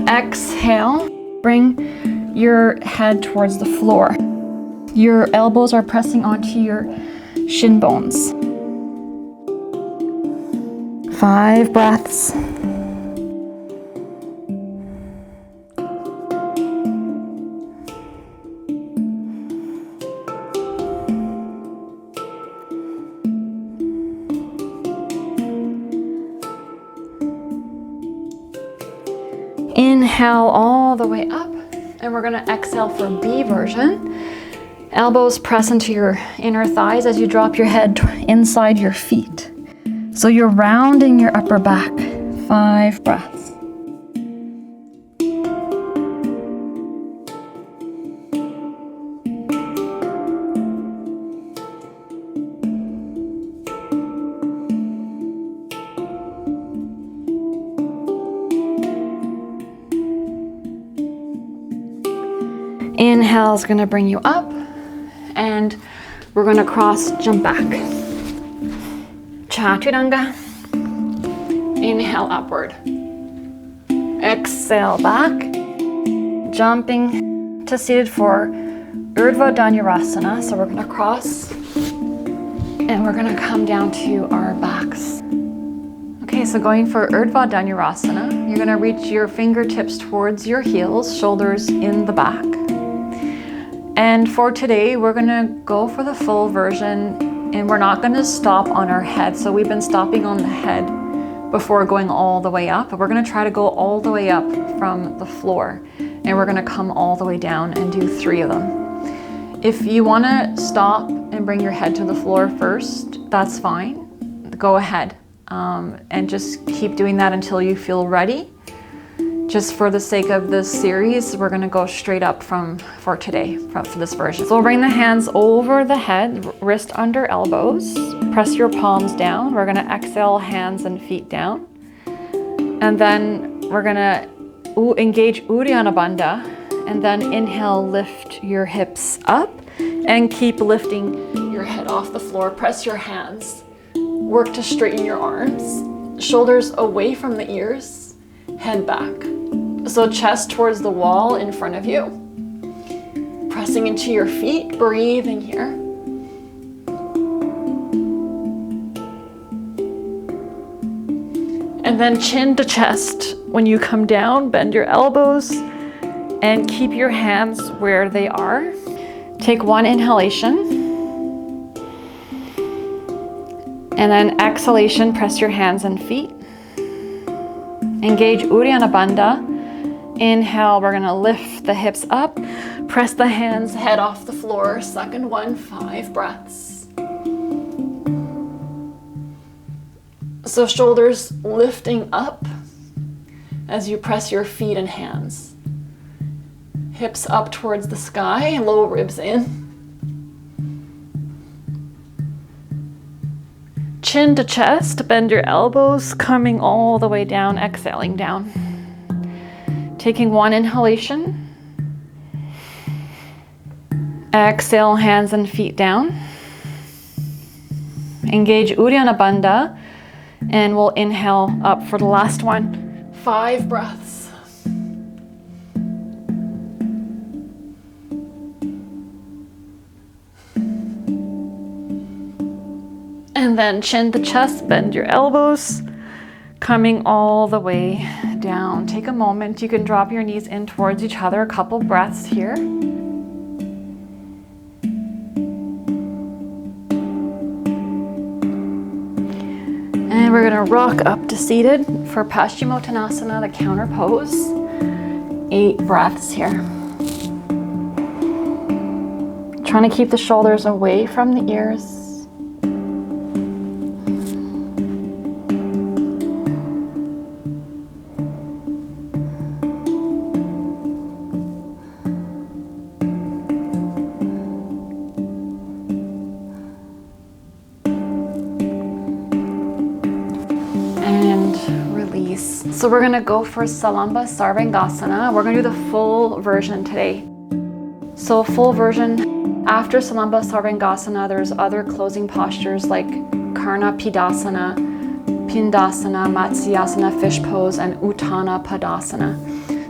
Exhale. Bring your head towards the floor. Your elbows are pressing onto your shin bones. 5 breaths. Inhale all the way up, and we're going to exhale for B version. Elbows press into your inner thighs as you drop your head inside your feet. So you're rounding your upper back. 5 breaths. Inhale is going to bring you up, and we're going to cross, jump back. Chaturanga. Inhale, upward. Exhale, back. Jumping to seated for Urdhva Dhanurasana. So we're going to cross, and we're going to come down to our backs. Okay, so going for Urdhva Dhanurasana, you're going to reach your fingertips towards your heels, shoulders in the back. And for today, we're gonna go for the full version And we're not going to stop on our head. So we've been stopping on the head before going all the way up. But we're going to try to go all the way up from the floor. And we're going to come all the way down and do 3 of them. If you want to stop and bring your head to the floor first, that's fine. Go ahead. And just keep doing that until you feel ready. Just for the sake of this series, we're going to go straight up for today, for this version. So we'll bring the hands over the head, wrist under elbows. Press your palms down. We're going to exhale, hands and feet down. And then we're going to engage Uddiyana Bandha. And then inhale, lift your hips up and keep lifting your head off the floor. Press your hands. Work to straighten your arms. Shoulders away from the ears. Head back. So chest towards the wall in front of you. Pressing into your feet, breathing here. And then chin to chest. When you come down, bend your elbows and keep your hands where they are. Take 1 inhalation. And then exhalation, press your hands and feet. Engage Uddiyana Bandha. Inhale, we're gonna lift the hips up, press the hands, head off the floor. Second one, 5 breaths. So shoulders lifting up as you press your feet and hands. Hips up towards the sky, low ribs in. Chin to chest, bend your elbows, coming all the way down, exhaling down. Taking 1 inhalation. Exhale, hands and feet down. Engage Uddiyana Bandha, and we'll inhale up for the last one. 5 breaths. And then chin to chest, bend your elbows, coming all the way down. Take a moment. You can drop your knees in towards each other. A couple breaths here. And we're going to rock up to seated for Paschimottanasana, the counter pose. 8 breaths here. Trying to keep the shoulders away from the ears. So we're gonna go for Salamba Sarvangasana. We're gonna do the full version today. So full version, after Salamba Sarvangasana, there's other closing postures like Karna Pidasana, Pindasana, Matsyasana, fish pose, and Uttana Padasana.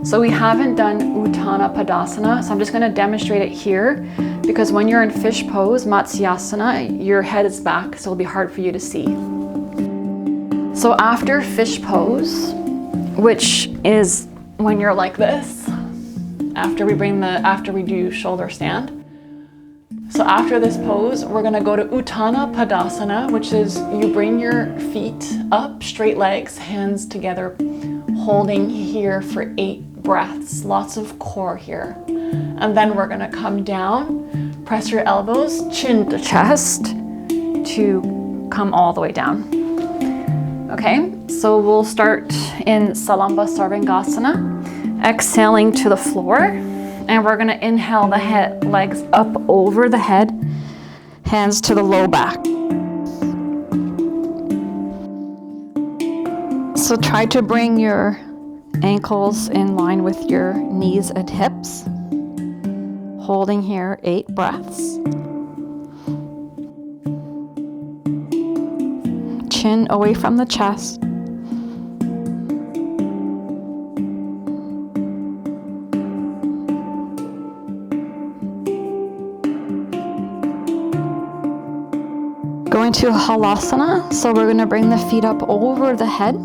So we haven't done Uttana Padasana, so I'm just gonna demonstrate it here because when you're in fish pose, Matsyasana, your head is back, so it'll be hard for you to see. So after fish pose, which is when you're like this, after we do shoulder stand. So after this pose, we're gonna go to Uttana Padasana, which is you bring your feet up, straight legs, hands together, holding here for 8 breaths, lots of core here. And then we're gonna come down, press your elbows, chin to chest to come all the way down. Okay, so we'll start in Salamba Sarvangasana, exhaling to the floor, and we're gonna inhale the legs up over the head, hands to the low back. So try to bring your ankles in line with your knees and hips, holding here 8 breaths. Chin away from the chest. Going to Halasana, so we're going to bring the feet up over the head.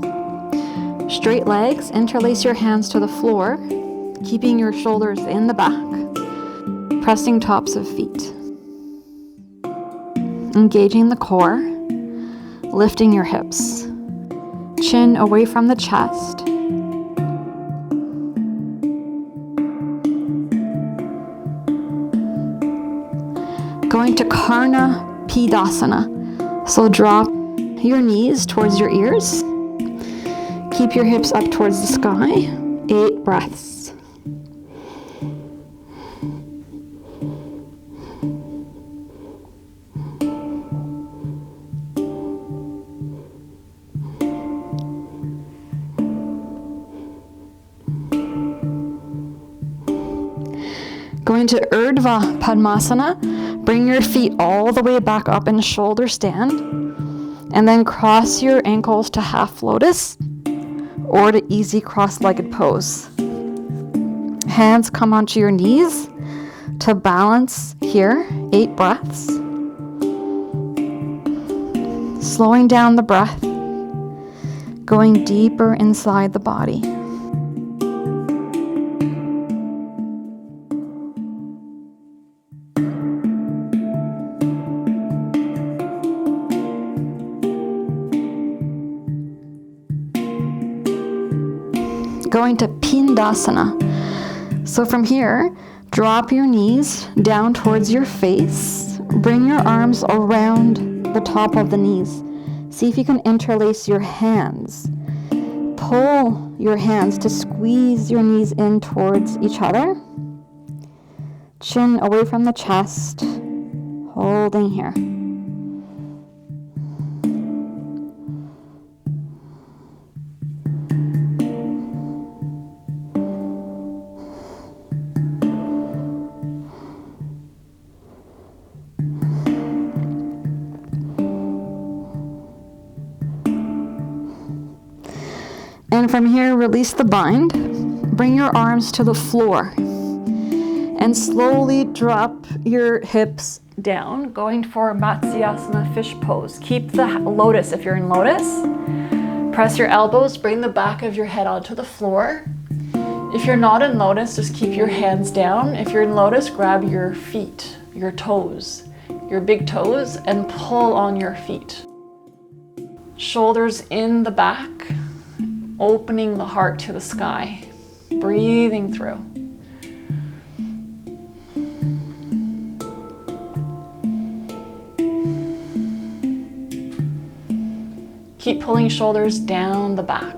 Straight legs, interlace your hands to the floor, keeping your shoulders in the back, pressing tops of feet. Engaging the core, lifting your hips. Chin away from the chest. Going to Karna Pindasana. So drop your knees towards your ears. Keep your hips up towards the sky. 8 breaths. Going to Urdhva Padmasana. Bring your feet all the way back up in shoulder stand. And then cross your ankles to half lotus or to easy cross-legged pose. Hands come onto your knees to balance here. 8 breaths. Slowing down the breath. Going deeper inside the body. Going to Pindasana. So from here, drop your knees down towards your face. Bring your arms around the top of the knees. See if you can interlace your hands. Pull your hands to squeeze your knees in towards each other. Chin away from the chest. Holding here. And from here, release the bind. Bring your arms to the floor. And slowly drop your hips down, going for Matsyasana fish pose. Keep the lotus if you're in lotus. Press your elbows, bring the back of your head onto the floor. If you're not in lotus, just keep your hands down. If you're in lotus, grab your feet, your toes, your big toes, and pull on your feet. Shoulders in the back. Opening the heart to the sky, breathing through. Keep pulling shoulders down the back.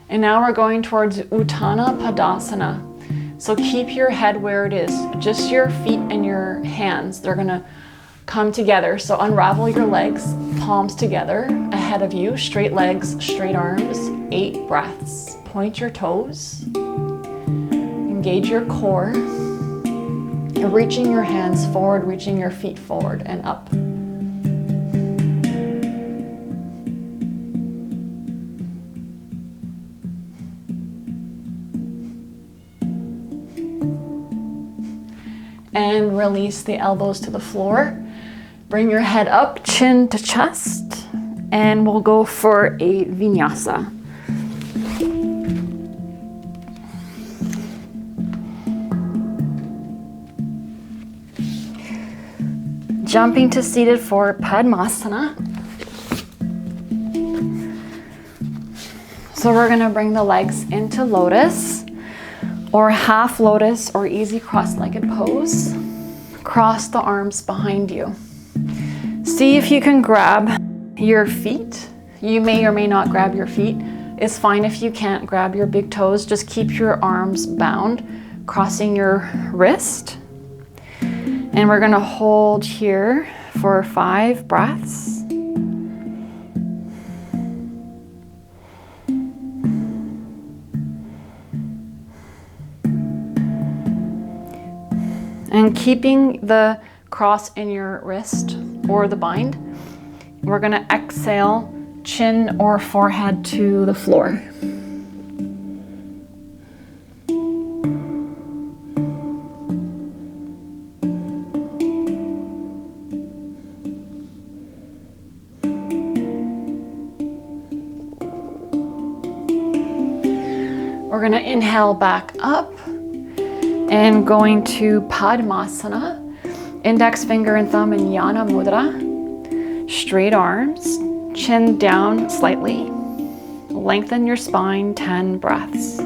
And now we're going towards Uttana Padasana. So keep your head where it is, just your feet and your hands. They're gonna come together. So unravel your legs, palms together, ahead of you, straight legs, straight arms, 8 breaths. Point your toes, engage your core. You're reaching your hands forward, reaching your feet forward and up. And release the elbows to the floor. Bring your head up, chin to chest, and we'll go for a vinyasa. Jumping to seated for Padmasana. So we're gonna bring the legs into lotus, or half lotus, or easy cross-legged pose. Cross the arms behind you. See if you can grab your feet. You may or may not grab your feet. It's fine if you can't grab your big toes. Just keep your arms bound, crossing your wrist. And we're gonna hold here for 5 breaths. And keeping the cross in your wrist or the bind, we're gonna exhale, chin or forehead to the floor. We're going to inhale back up and going to Padmasana. Index finger and thumb in Yana Mudra. Straight arms, chin down slightly. Lengthen your spine, 10 breaths.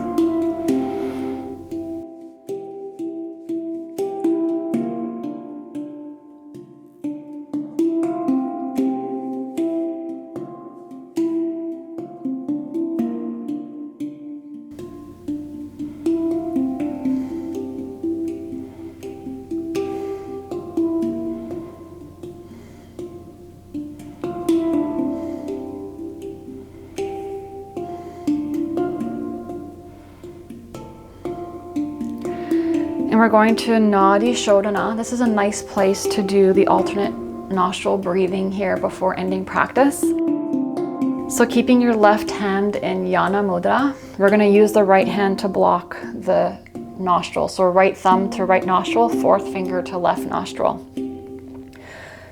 And we're going to Nadi Shodhana. This is a nice place to do the alternate nostril breathing here before ending practice. So keeping your left hand in Yana Mudra, we're going to use the right hand to block the nostril. So right thumb to right nostril, fourth finger to left nostril.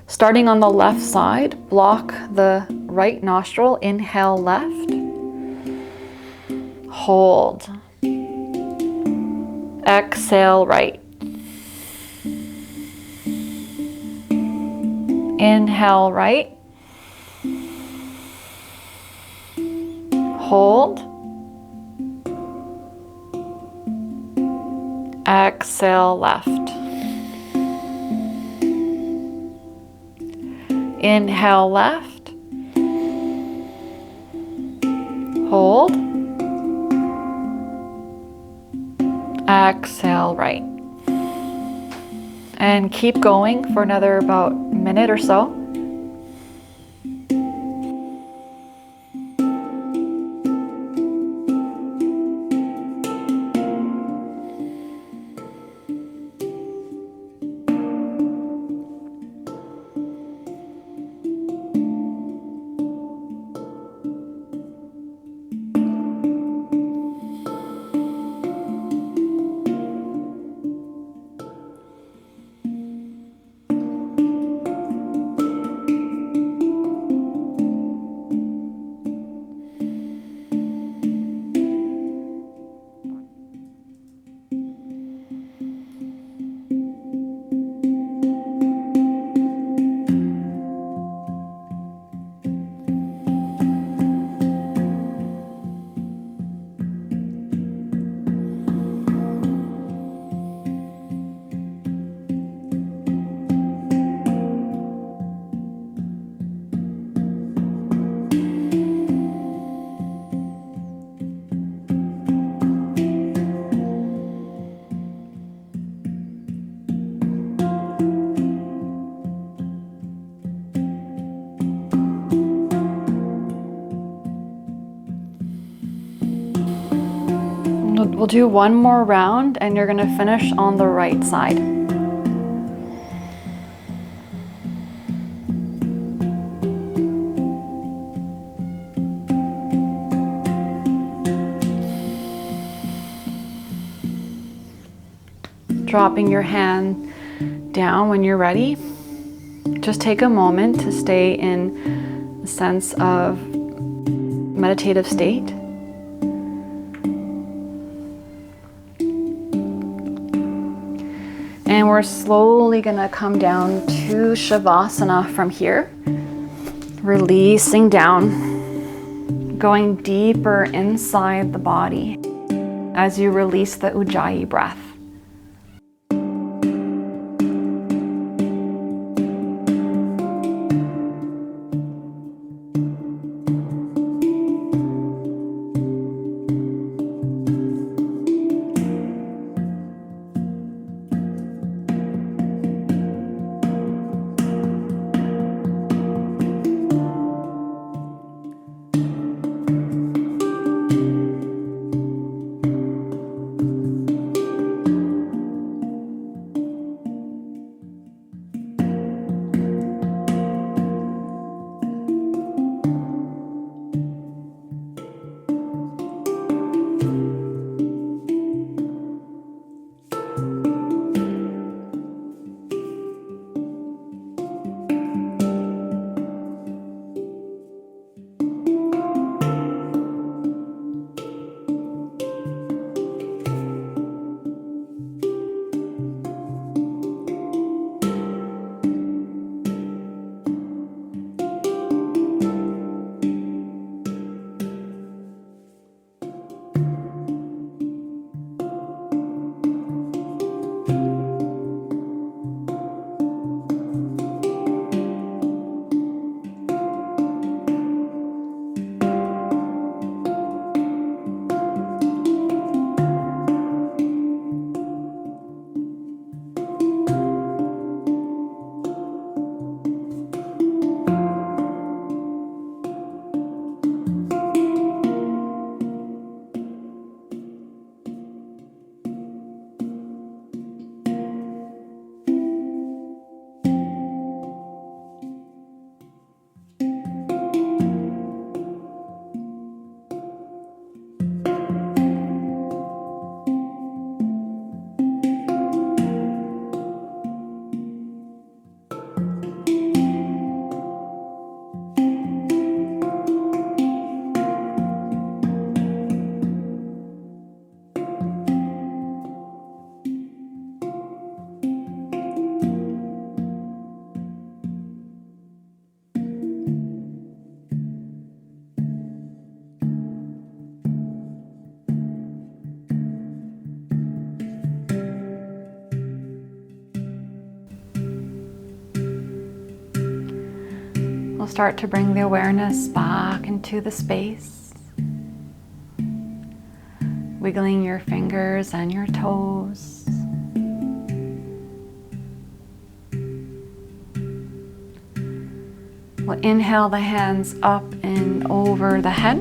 Starting on the left side, block the right nostril, inhale left, hold. Exhale right. Inhale right. Hold. Exhale left. Inhale left. Hold. Exhale right. And keep going for another about a minute or so. We'll do one more round and you're going to finish on the right side. Dropping your hand down when you're ready. Just take a moment to stay in a sense of meditative state. And we're slowly going to come down to Shavasana from here, releasing down, going deeper inside the body as you release the Ujjayi breath. we'll start to bring the awareness back into the space. Wiggling your fingers and your toes. We'll inhale the hands up and over the head.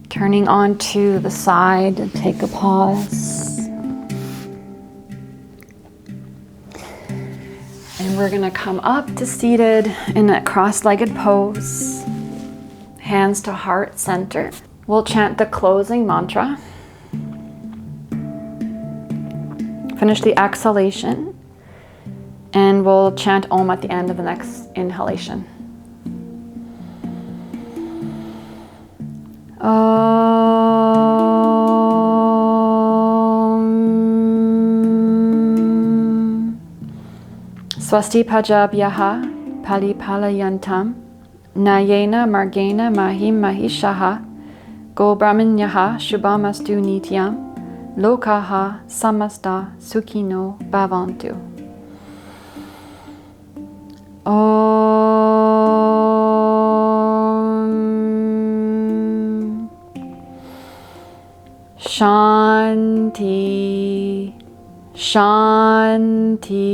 Turning onto the side, take a pause. And we're going to come up to seated in a cross-legged pose. Hands to heart center. We'll chant the closing mantra. Finish the exhalation. And we'll chant Om at the end of the next inhalation. Om. Swasti Pajabhyaha Palipalayantam Nayena Margena Mahim Mahishaha Go Brahmanyaha Shubhamastu Nityam Lokaha Samasta Sukhino Bhavantu. Om Shanti Shanti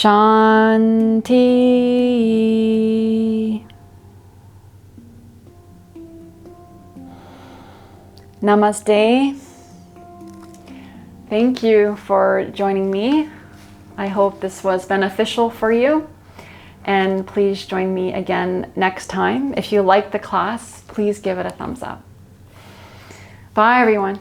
Shanti. Namaste. Thank you for joining me. I hope this was beneficial for you. And please join me again next time. If you like the class, please give it a thumbs up. Bye, everyone.